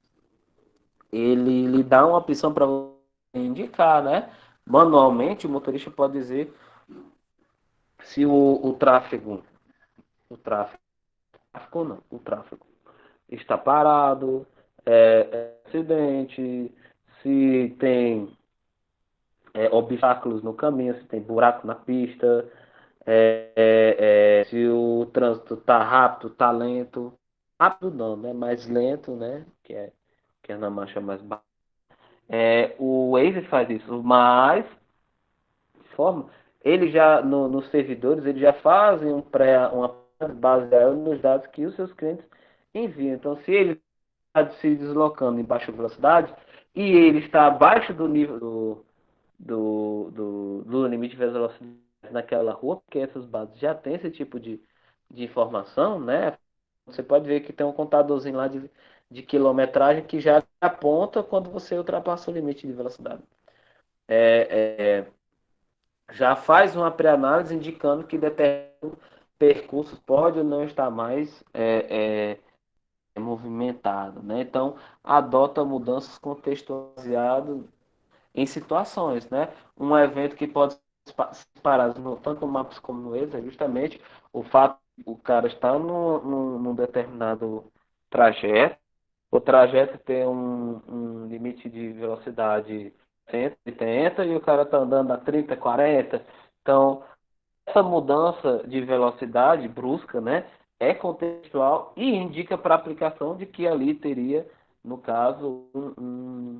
ele lhe dá uma opção para você indicar, né? Manualmente, o motorista pode dizer se o tráfego, o tráfego está parado, acidente, se tem obstáculos no caminho, se tem buraco na pista, se o trânsito está rápido, está lento. Rápido não, né? Mais lento, né? Que é na marcha mais baixa. O Waze faz isso, mas forma, ele já nos servidores eles já fazem uma baseada nos dados que os seus clientes enviam. Então, se ele está se deslocando em baixa velocidade e ele está abaixo do nível do limite de velocidade naquela rua, porque essas bases já têm esse tipo de informação, né? Você pode ver que tem um contadorzinho lá de quilometragem que já aponta quando você ultrapassa o limite de velocidade. Já faz uma pré-análise indicando que determinado percurso pode ou não estar mais movimentado, né? Então, adota mudanças contextualizadas em situações, né? Um evento que pode ser parado tanto no Maps como no Waze é justamente o fato o cara estar num determinado trajeto, o trajeto tem um limite de velocidade 180 e o cara está andando a 30, 40. Então, essa mudança de velocidade brusca, né, é contextual e indica para a aplicação de que ali teria, no caso, um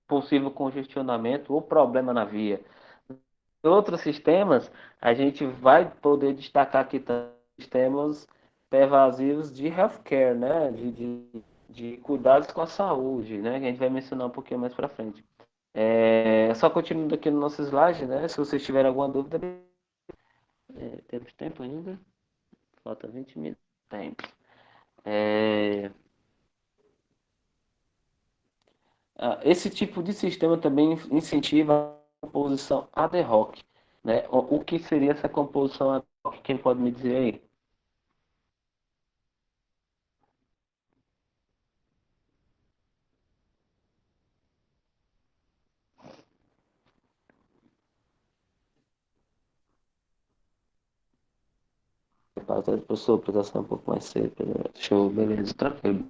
possível congestionamento ou problema na via. Em outros sistemas, a gente vai poder destacar aqui também sistemas pervasivos de healthcare, né? De cuidados com a saúde, né? Que a gente vai mencionar um pouquinho mais para frente. Só continuando aqui no nosso slide, né? Se vocês tiverem alguma dúvida, temos tempo ainda? Falta 20 minutos. Tempo. Esse tipo de sistema também incentiva a composição ad hoc, né? O que seria essa composição ad hoc? Quem pode me dizer aí? Professor, apresentação um pouco mais cedo. Show, beleza, tranquilo.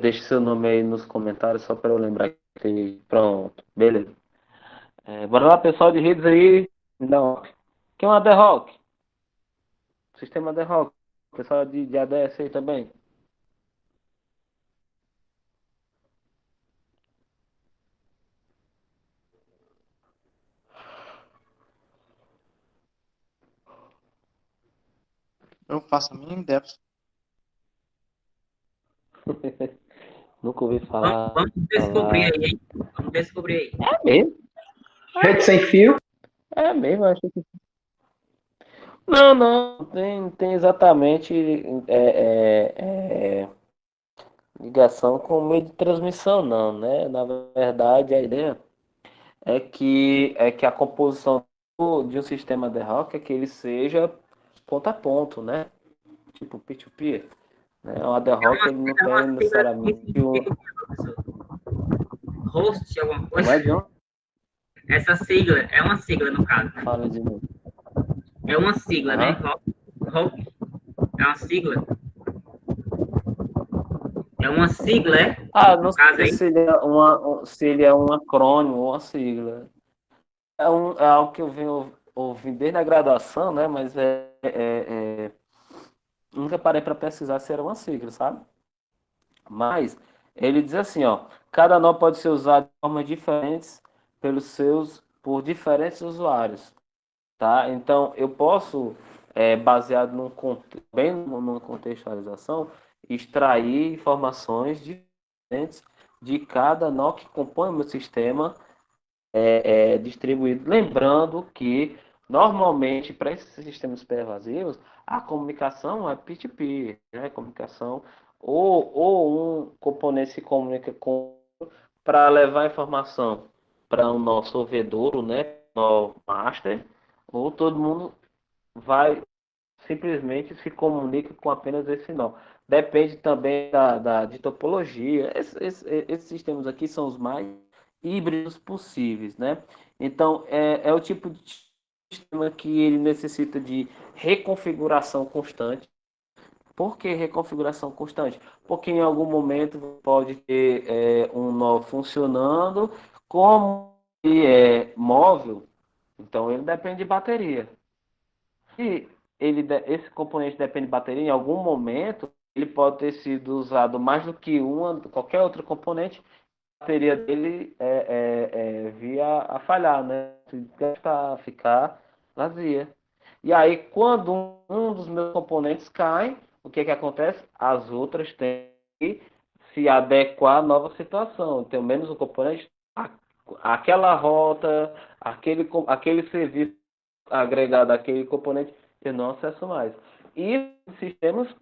Deixe seu nome aí nos comentários só para eu lembrar que pronto, beleza. Bora lá, pessoal de redes aí. Não. Quem é um ad hoc? Sistema ad hoc. Pessoal de ADS aí também. Eu faço a mínima ideia. Nunca ouvi Vamos, falar. vamos descobrir aí, hein? Vamos descobrir aí. É mesmo? Rede sem fio? É mesmo, acho que. Não, não, tem exatamente ligação com o meio de transmissão, não, né? Na verdade, a ideia é que a composição de um sistema ad hoc é que ele seja ponto a ponto, né? Tipo peer-to-peer. Né? O ad hoc ele não É uma tem sigla necessariamente que professor. Host, alguma Não coisa? é, John? Essa sigla é uma sigla, no caso, né? Fala de novo. É uma sigla, né? Aham. HOP é uma sigla. É uma sigla, é? Não No caso sei aí. se ele é um acrônimo ou uma sigla. É algo que eu venho ouvindo desde a graduação, né? Mas nunca parei para pesquisar se era uma sigla, sabe? Mas ele diz assim, ó, cada nó pode ser usado de formas diferentes por diferentes usuários, tá? Então eu posso, baseado bem numa contextualização, extrair informações diferentes de cada nó que compõe o meu sistema distribuído. Lembrando que, normalmente, para esses sistemas pervasivos, a comunicação é peer-to-peer, né? Comunicação, ou um componente se comunica com para levar informação para o nosso ouvidouro, né? No master, ou todo mundo vai simplesmente se comunica com apenas esse nó. Depende também de topologia. Esses sistemas aqui são os mais híbridos possíveis, né? Então, é o tipo de sistema que ele necessita de reconfiguração constante. Por que reconfiguração constante? Porque em algum momento pode ter um nó funcionando, como ele é móvel, então ele depende de bateria. Se esse componente depende de bateria, em algum momento ele pode ter sido usado mais do que qualquer outro componente, a bateria dele via a falhar, né? Se gastar, ficar vazia. E aí, quando um dos meus componentes cai, o que acontece? As outras têm que se adequar à nova situação. Eu tenho menos um componente, aquela rota, aquele serviço agregado àquele componente, eu não acesso mais. E sistemas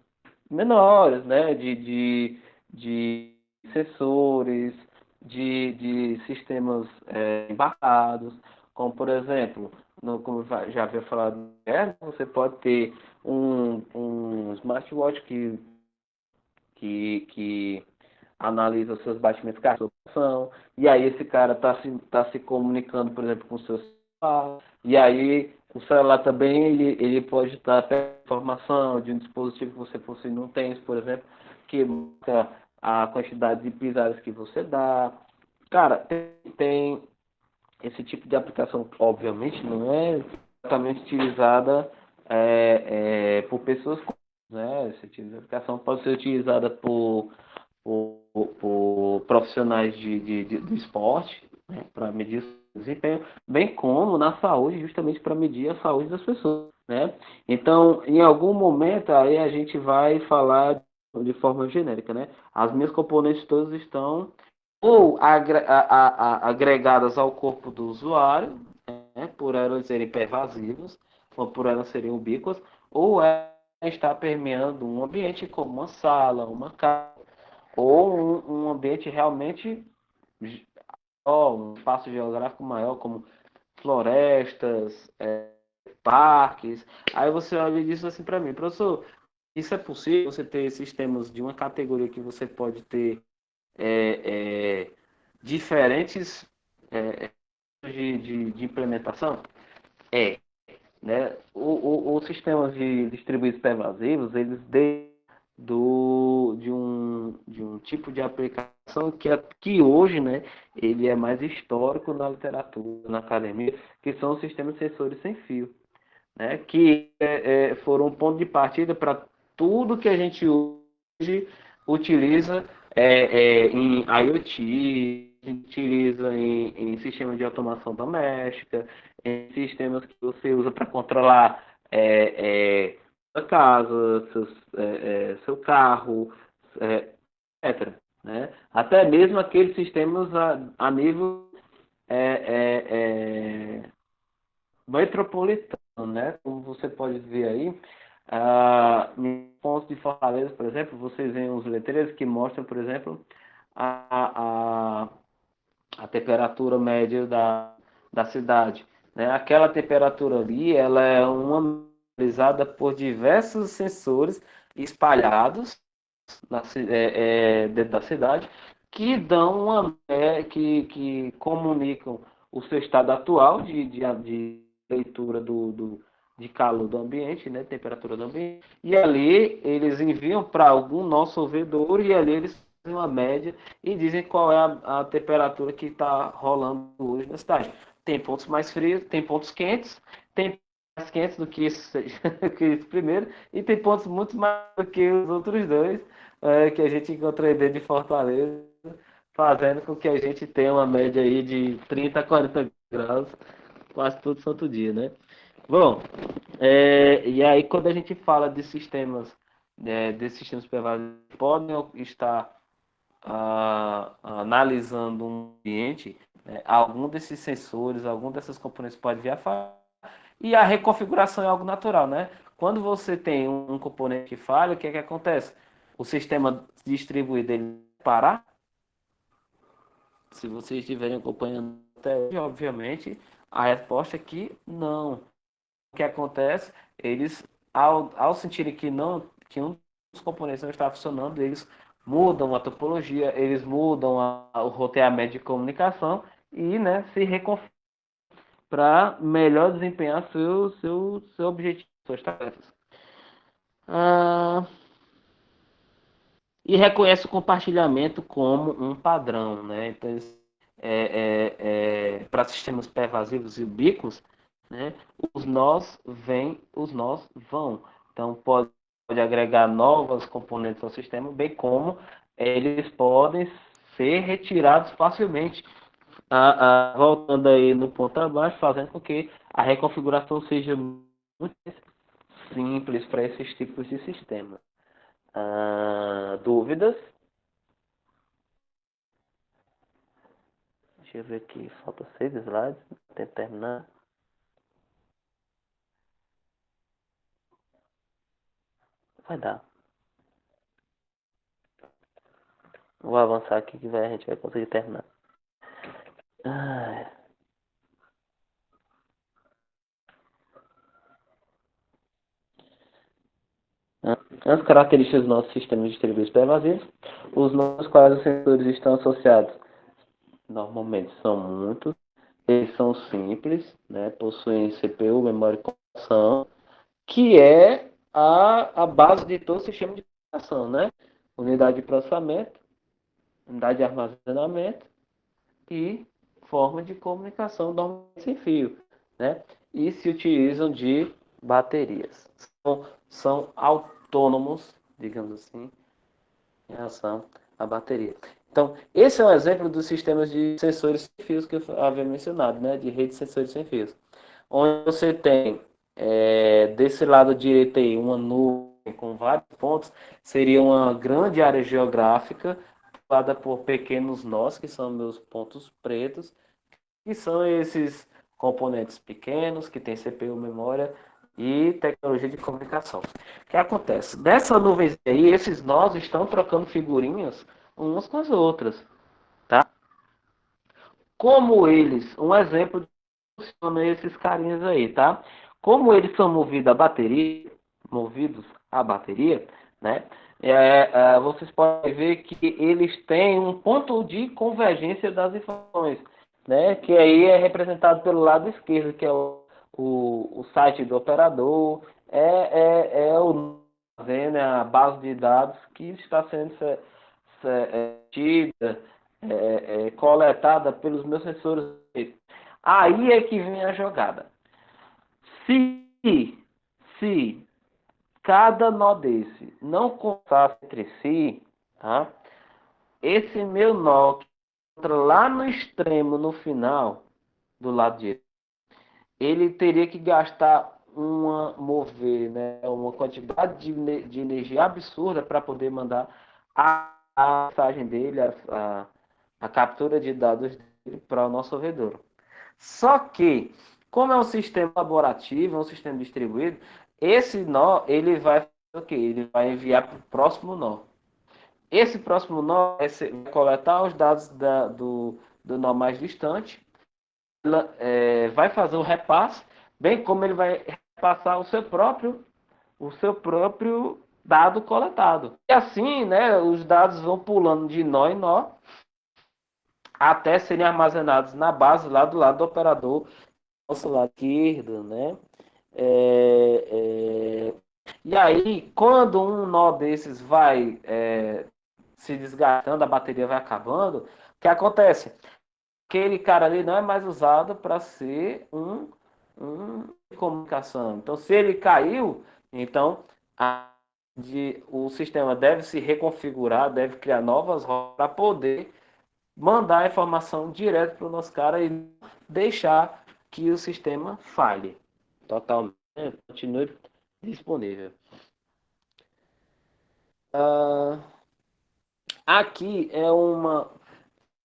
menores, né? De sensores, de sistemas embarcados, como por exemplo, como já havia falado, você pode ter um smartwatch que analisa os seus batimentos cardíacos, e aí esse cara tá se comunicando, por exemplo, com o seu celular, e aí o celular também ele pode estar até informação de um dispositivo que você possui no tênis, por exemplo, que mostra a quantidade de pisadas que você dá. Cara, tem esse tipo de aplicação, obviamente, não é exatamente utilizada por pessoas, né? Esse tipo de aplicação pode ser utilizada por profissionais do esporte, né, para medir o desempenho, bem como na saúde, justamente para medir a saúde das pessoas, né? Então, em algum momento, aí a gente vai falar de forma genérica, né? As minhas componentes todas estão ou agregadas ao corpo do usuário, né, por elas serem pervasivas, ou por elas serem ubíquas, ou ela está permeando um ambiente como uma sala, uma casa, ou um ambiente realmente um espaço geográfico maior, como florestas, parques. Aí você olha e diz assim para mim, professor, isso é possível você ter sistemas de uma categoria que você pode ter é, é, diferentes de implementação? Né? Os sistemas de distribuídos pervasivos, eles de um tipo de aplicação que hoje, né, ele é mais histórico na literatura, na academia, que são os sistemas de sensores sem fio, né, que foram um ponto de partida para tudo que a gente hoje utiliza em IoT, utiliza em sistemas de automação doméstica, em sistemas que você usa para controlar sua casa, seu carro, etc. Né? Até mesmo aqueles sistemas a nível é, é, é, metropolitano, né? Como você pode ver aí, em pontos de Fortaleza, por exemplo, vocês veem os letreiros que mostram, por exemplo, a, a temperatura média da cidade, né? Aquela temperatura ali, ela é uma analisada por diversos sensores espalhados dentro da cidade, que dão que comunicam o seu estado atual de leitura de calor do ambiente, né, temperatura do ambiente, e ali eles enviam para algum nosso ouvidor e ali eles fazem uma média e dizem qual é a temperatura que está rolando hoje na cidade. Tem pontos mais frios, tem pontos quentes, tem mais quentes do que isso, que isso primeiro, e tem pontos muito mais do que os outros dois, que a gente encontra aí dentro de Fortaleza, fazendo com que a gente tenha uma média aí de 30 a 40 graus quase todo santo dia, né? Bom, e aí quando a gente fala de sistemas, desses sistemas privados, podem estar analisando um ambiente, algum desses sensores, algum dessas componentes pode vir a falhar, e a reconfiguração é algo natural, né? Quando você tem um componente que falha, o que acontece? O sistema distribuído ele parar. Se vocês estiverem acompanhando até hoje, obviamente, a resposta é que não. O que acontece? Eles, ao sentirem que um dos componentes não está funcionando, eles mudam a topologia, eles mudam o roteamento de comunicação e, né, se reconfiguram para melhor desempenhar seu objetivo, suas tarefas. E reconhece o compartilhamento como um padrão, né? Então, para sistemas pervasivos e ubíquos, né, os nós vão. Então, pode agregar novas componentes ao sistema, bem como eles podem ser retirados facilmente, voltando aí no ponto abaixo, fazendo com que a reconfiguração seja muito simples para esses tipos de sistemas. Dúvidas? Deixa eu ver aqui, falta 6 slides, tento terminar. Vai dar. Vou avançar aqui que a gente vai conseguir terminar. As características dos nossos sistemas distribuídos pervasivos, os nossos quais os sensores estão associados, normalmente são muitos, eles são simples, né, possuem CPU, memória e computação, que é a base de todo o sistema de computação, né? Unidade de processamento, unidade de armazenamento e forma de comunicação normalmente sem fio, né? E se utilizam de baterias. São autônomos, digamos assim, em relação à bateria. Então, esse é um exemplo dos sistemas de sensores sem fios que eu havia mencionado, né? De rede de sensores sem fios. Onde você tem, desse lado direito aí, uma nuvem com vários pontos, seria uma grande área geográfica, formada por pequenos nós, que são meus pontos pretos, que são esses componentes pequenos, que tem CPU, memória e tecnologia de comunicação. O que acontece? Nessa nuvem aí, esses nós estão trocando figurinhas umas com as outras, tá? Como eles, um exemplo de como funcionam esses carinhas aí, tá? Como eles são movidos à bateria, né? Vocês podem ver que eles têm um ponto de convergência das informações, né? Que aí é representado pelo lado esquerdo, que é o site do operador, né, a base de dados que está sendo coletada pelos meus sensores. Aí é que vem a jogada. Se cada nó desse não conversasse entre si, tá? Esse meu nó que entra lá no extremo, no final, do lado direito, ele teria que gastar né, uma quantidade de energia absurda para poder mandar a mensagem dele, a captura de dados dele para o nosso ouvidor. Só que, como é um sistema colaborativo, é um sistema distribuído, esse nó ele vai fazer o quê? Ele vai enviar para o próximo nó. Esse próximo nó vai coletar os dados do nó mais distante, vai fazer o repasse, bem como ele vai repassar o seu próprio dado coletado. E assim, né, os dados vão pulando de nó em nó até serem armazenados na base lá do lado do operador, nosso lado esquerdo, né? E aí, quando um nó desses vai se desgastando, a bateria vai acabando, o que acontece? Aquele cara ali não é mais usado para ser um comunicação. Então, se ele caiu, então o sistema deve se reconfigurar, deve criar novas rotas para poder mandar a informação direto para o nosso cara e deixar que o sistema falhe totalmente, continue disponível. Aqui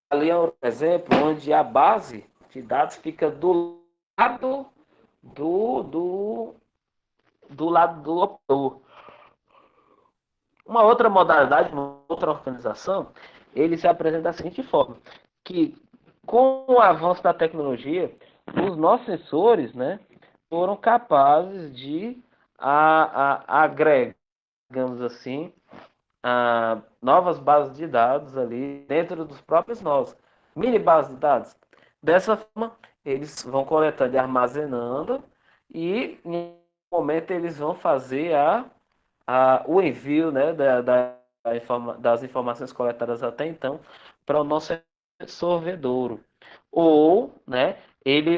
ali é um exemplo onde a base de dados fica do lado do lado do operador. Uma outra modalidade, uma outra organização, ele se apresenta da seguinte forma, que com o avanço da tecnologia, os nossos sensores, né, foram capazes de agregar, digamos assim, novas bases de dados ali dentro dos próprios nós, mini bases de dados. Dessa forma, eles vão coletando e armazenando, e em um momento eles vão fazer o envio, né, das informações coletadas até então para o nosso sorvedouro. Ou, né,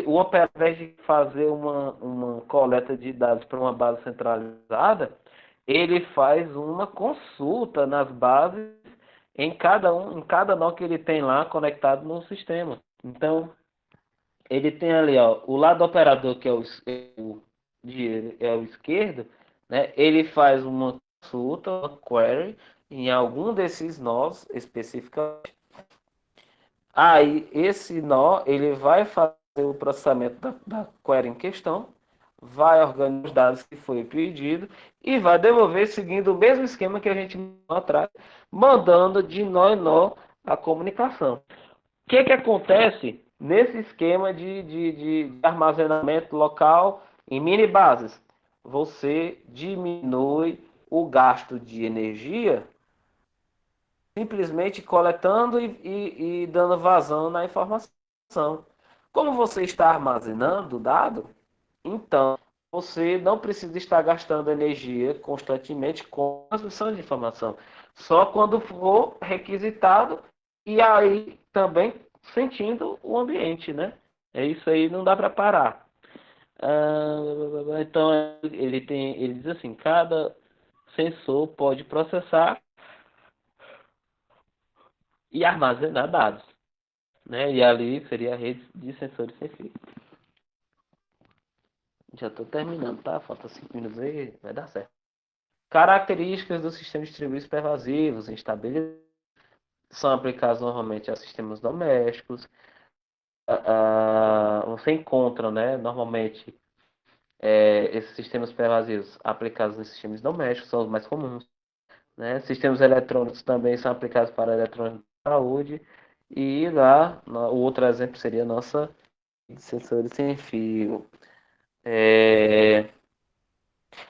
o operador, ao invés de fazer uma coleta de dados para uma base centralizada, ele faz uma consulta nas bases em cada nó que ele tem lá conectado no sistema. Então, ele tem ali, ó, o lado operador, que é o esquerdo, né? Ele faz uma consulta, uma query, em algum desses nós especificamente. Aí, esse nó, ele vai fazer o processamento da query em questão, vai organizar os dados que foi pedido e vai devolver seguindo o mesmo esquema que a gente atrás, mandando de nó em nó a comunicação. O que acontece nesse esquema de armazenamento local em mini bases? Você diminui o gasto de energia simplesmente coletando e dando vazão na informação. Como você está armazenando o dado, então você não precisa estar gastando energia constantemente com a transmissão de informação. Só quando for requisitado, e aí também sentindo o ambiente, né? É isso aí, não dá para parar. Então ele diz assim, cada sensor pode processar e armazenar dados, né? E ali seria a rede de sensores sem fio. Já estou terminando, tá? Falta 5 minutos aí, vai dar certo. Características do sistema distribuído pervasivos, instabilidade, são aplicados normalmente a sistemas domésticos. Você encontra, né, normalmente, esses sistemas pervasivos aplicados em sistemas domésticos, são os mais comuns. Né? Sistemas eletrônicos também são aplicados para a eletrônica de saúde. E lá, o outro exemplo seria a nossa de sensores sem fio.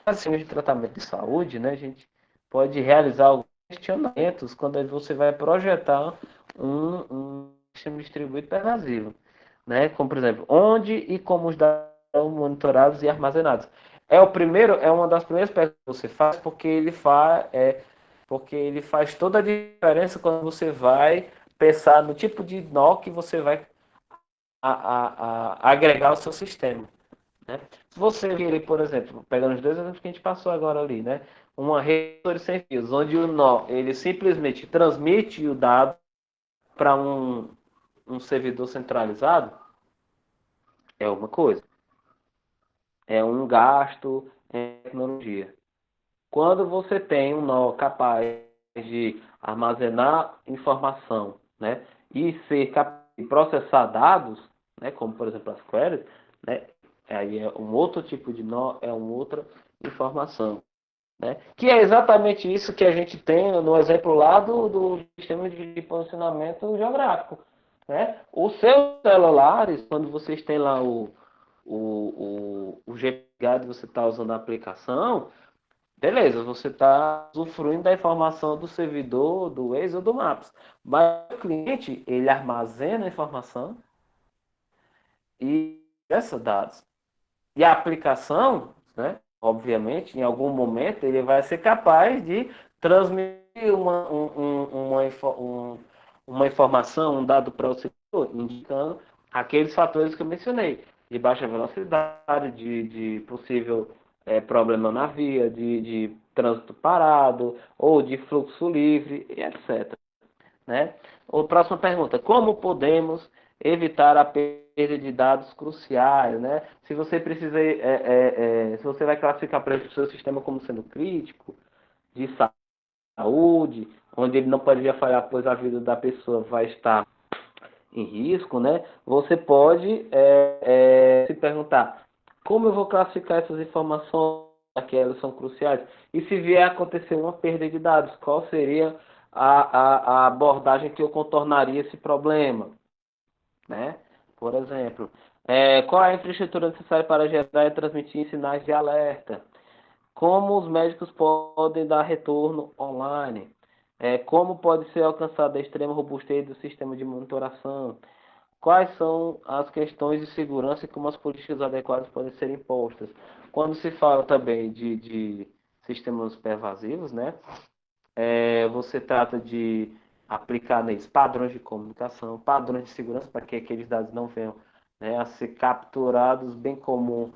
Assim, de tratamento de saúde, né, a gente pode realizar alguns questionamentos quando você vai projetar um sistema distribuído pervasivo, né? Como, por exemplo, onde e como os dados são monitorados e armazenados. É uma das primeiras perguntas que você faz, porque ele faz toda a diferença quando você vai pensar no tipo de nó que você vai agregar ao seu sistema. Né? Se você querer, por exemplo, pegando os dois exemplos que a gente passou agora ali, né? Uma rede sem fios, onde o nó ele simplesmente transmite o dado para um servidor centralizado, é uma coisa. É um gasto em tecnologia. Quando você tem um nó capaz de armazenar informação, né? E ser capaz de processar dados, né? Como, por exemplo, as queries, né? Aí é um outro tipo de nó, é uma outra informação. Né? Que é exatamente isso que a gente tem no exemplo lá do sistema de posicionamento geográfico. Né? Os seus celulares, quando vocês têm lá o GPS, você está usando a aplicação, beleza, você está usufruindo da informação do servidor, do Waze ou do Maps. Mas o cliente, ele armazena a informação e processa dados. E a aplicação, né, obviamente, em algum momento, ele vai ser capaz de transmitir uma informação, um dado para o servidor, indicando aqueles fatores que eu mencionei, de baixa velocidade, de possível problema na via, de trânsito parado, ou de fluxo livre, e etc. Né? Próxima pergunta: como podemos evitar a perda de dados cruciais, né? Se você precisa, se você vai classificar para o seu sistema como sendo crítico, de saúde, onde ele não poderia falhar, pois a vida da pessoa vai estar em risco, né? Você pode se perguntar: como eu vou classificar essas informações, que elas são cruciais? E se vier a acontecer uma perda de dados, qual seria a abordagem que eu contornaria esse problema? Né? Por exemplo, qual é a infraestrutura necessária para gerar e transmitir sinais de alerta? Como os médicos podem dar retorno online? Como pode ser alcançada a extrema robustez do sistema de monitoração? Quais são as questões de segurança e como as políticas adequadas podem ser impostas? Quando se fala também de sistemas pervasivos, né? Você trata de aplicar neles padrões de comunicação, padrões de segurança para que aqueles dados não venham, né, a ser capturados, bem como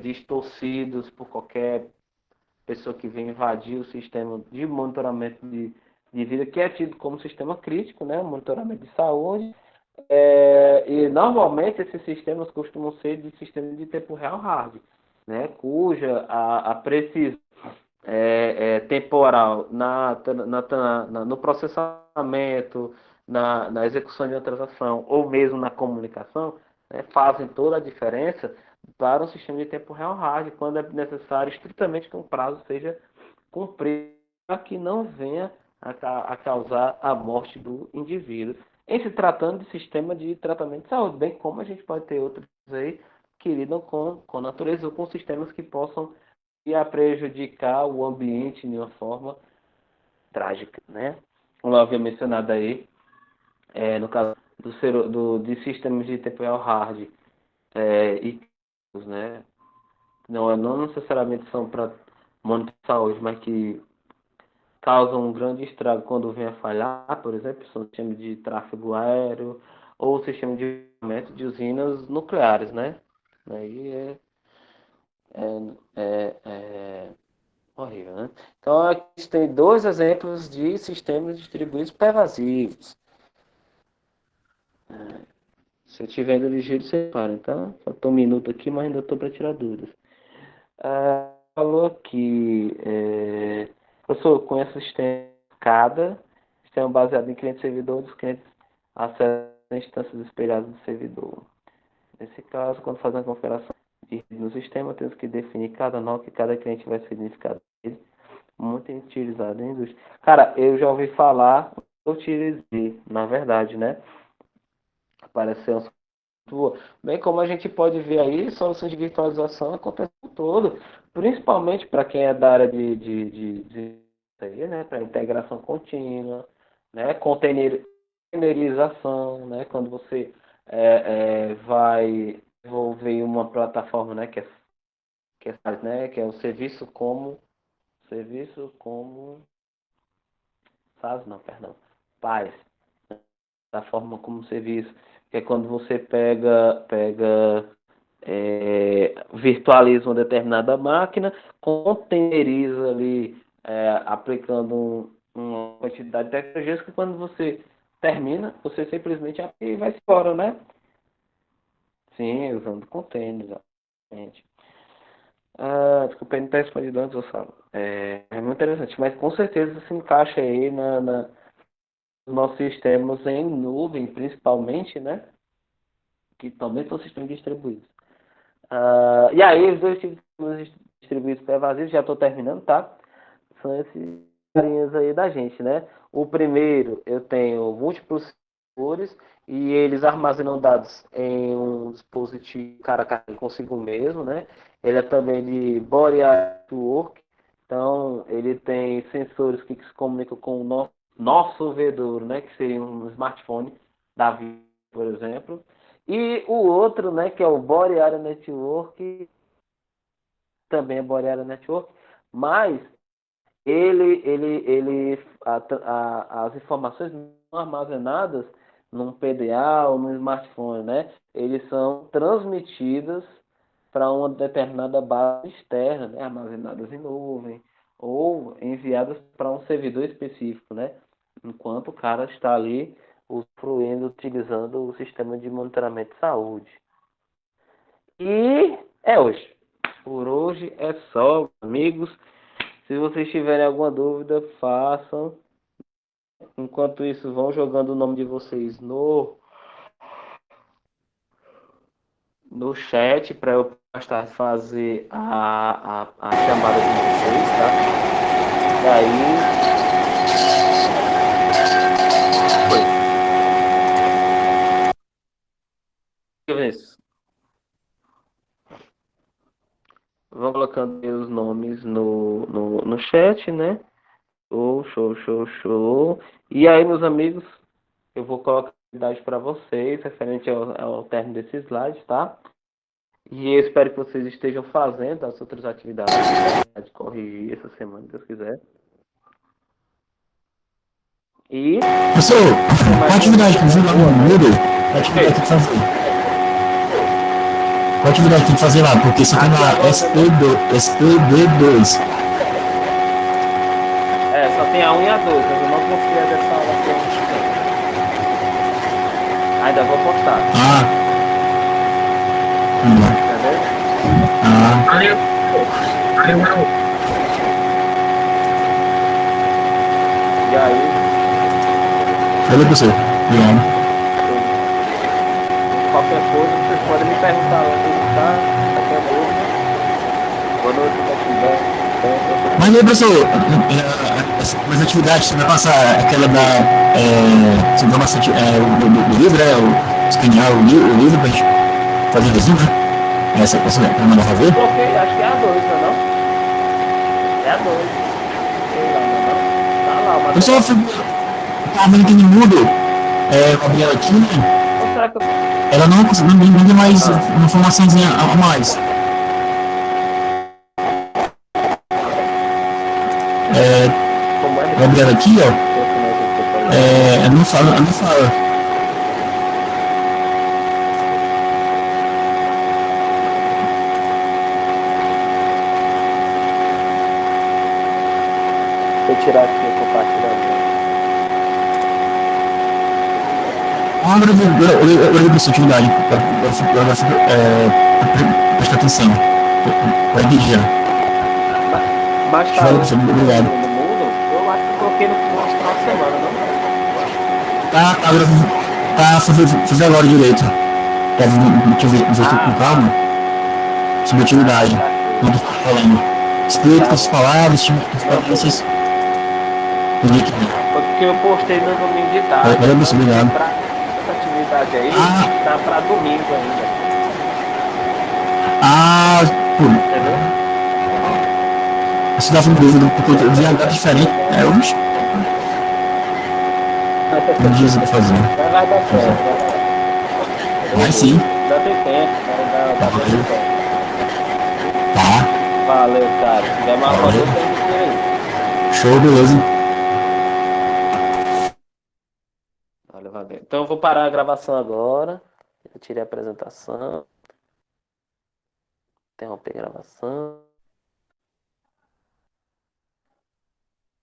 distorcidos por qualquer pessoa que vem invadir o sistema de monitoramento de vida, que é tido como sistema crítico, né, monitoramento de saúde. E normalmente esses sistemas costumam ser de sistemas de tempo real hard, né, cuja a precisão temporal no processamento, na execução de uma transação ou mesmo na comunicação, né, fazem toda a diferença para um sistema de tempo real hard, quando é necessário estritamente que um prazo seja cumprido para que não venha a causar a morte do indivíduo. Em se tratando de sistema de tratamento de saúde, bem como a gente pode ter outros aí que lidam com a natureza ou com sistemas que possam ir a prejudicar o ambiente de uma forma trágica, né? Como eu havia mencionado aí, no caso de sistemas de tempo real hard, e né? Não necessariamente são para monitorar a saúde, mas que causam um grande estrago quando vem a falhar, por exemplo, são sistemas de tráfego aéreo ou sistema de armamento de usinas nucleares, né? Aí é horrível, né? Então, aqui a gente tem dois exemplos de sistemas distribuídos pervasivos. Se eu estiver indo ligeiro, você para, tá? Faltou um minuto aqui, mas ainda estou para tirar dúvidas. Falou aqui, professor, conhece o sistema SCADA, sistema baseado em cliente-servidor, dos clientes acessam instâncias espelhadas do servidor. Nesse caso, quando fazemos a configuração no sistema, temos que definir cada nó que cada cliente vai ser identificado. Muito utilizado em indústria. Cara, eu já ouvi falar, eu utilizei, na verdade, né? Apareceu um bem como a gente pode ver aí, soluções de virtualização acontecem o todo, principalmente para quem é da área de aí, né? Para integração contínua, né? Containerização, né? Quando você vai desenvolver uma plataforma, né? Que é o serviço como SaaS, não, perdão, PaaS, da forma como serviço, que é quando você virtualiza uma determinada máquina, containeriza ali, aplicando uma quantidade de tecnologias que quando você termina, você simplesmente abre e vai embora, né? Sim, usando containers, exatamente. Desculpa, aí não está respondido antes, Gonçalo. É muito interessante, mas com certeza se encaixa aí nos nossos sistemas em nuvem, principalmente, né? Que também são sistemas distribuídos. E aí, os dois tipos de sistemas distribuídos pervasivos, já estou terminando, tá? São esses linhas aí da gente, né? O primeiro, eu tenho múltiplos servidores e eles armazenam dados em um dispositivo cara a cara consigo mesmo, né? Ele é também de Body Network, então ele tem sensores que se comunicam com o nosso ouvedor, né? Que seria um smartphone da vida, por exemplo. E o outro, né? Que é o Body Area Network, também é Body Area Network, mas as informações não são armazenadas num PDA ou num smartphone, né? Eles são transmitidas para uma determinada base externa, né? Armazenadas em nuvem ou enviadas para um servidor específico, né? Enquanto o cara está ali usufruindo, utilizando o sistema de monitoramento de saúde. E é hoje. Por hoje é só, amigos. Se vocês tiverem alguma dúvida, façam. Enquanto isso, vão jogando o nome de vocês no chat para eu postar fazer a chamada de vocês, tá? Daí. Isso. Vão colocando os nomes no chat, né? Show, show, show, show. E aí, meus amigos, eu vou colocar atividade para vocês, referente ao término desse slide, tá? E eu espero que vocês estejam fazendo as outras atividades, pode corrigir essa semana, se Deus quiser. E Professor, qual atividade que eu vi lá no Moodle? Qual atividade tem que fazer? Qual atividade tem que fazer lá? Porque só tem lá SPD2. só tem a 1 e a 2, mas eu não consegui dessa aula aqui. Ainda vou postar, Ah. entendeu? Ah. Valeu. Valeu, valeu. E aí, Valeu, professor. Obrigado. qualquer coisa, vocês podem me perguntar lá no tá? Qualquer dúvida. Boa noite, se tiver. Mas aí, professor, as atividades, você vai passar aquela da. Você vai passar do livro, escanear o livro pra gente fazer resumo, né? Essa vai mandar fazer? Coloquei, acho que é a 2, não é? É a 2. Sei lá, não é? Tá lá, mas. Professor, eu tava vendo aqui no Moodle, Gabriela aqui, né? Ou será que eu. Ela não conseguiu me mais uma informaçãozinha a mais. Como é que Gabriela aqui, ó. Ela não fala, ela não fala. Deixa eu tirar aqui o compartilhamento. Agora eu vou ver sua atividade. Presta atenção. Vai vigiar. Mas tá Valeu, no professor. Obrigado. mundo, eu acho que eu coloquei no final de semana, não? Tá, agora tá, fazer agora direito. Deixa eu ver com calma. Sobre atividade. Não tô falando. Explica as palavras, tipo, referências. Entendi aqui. Foi porque eu postei no domingo de tarde. Valeu, professor. Obrigado. Pra essa atividade aí, tá pra domingo ainda. Ah, pô, Entendeu? você tava com dúvida, porque eu vi a data diferente. Eu vi. Não diz o que fazer. Mas vai dar certo. Vai sim. Ainda tem tempo, né? Dá Valeu. tempo. Tá. Valeu, cara. Se tiver mais uma dúvida, tem que ter aí. Show, beleza. Valeu, valeu. Então eu vou parar a gravação agora. Eu tirei a apresentação. Interromper a gravação.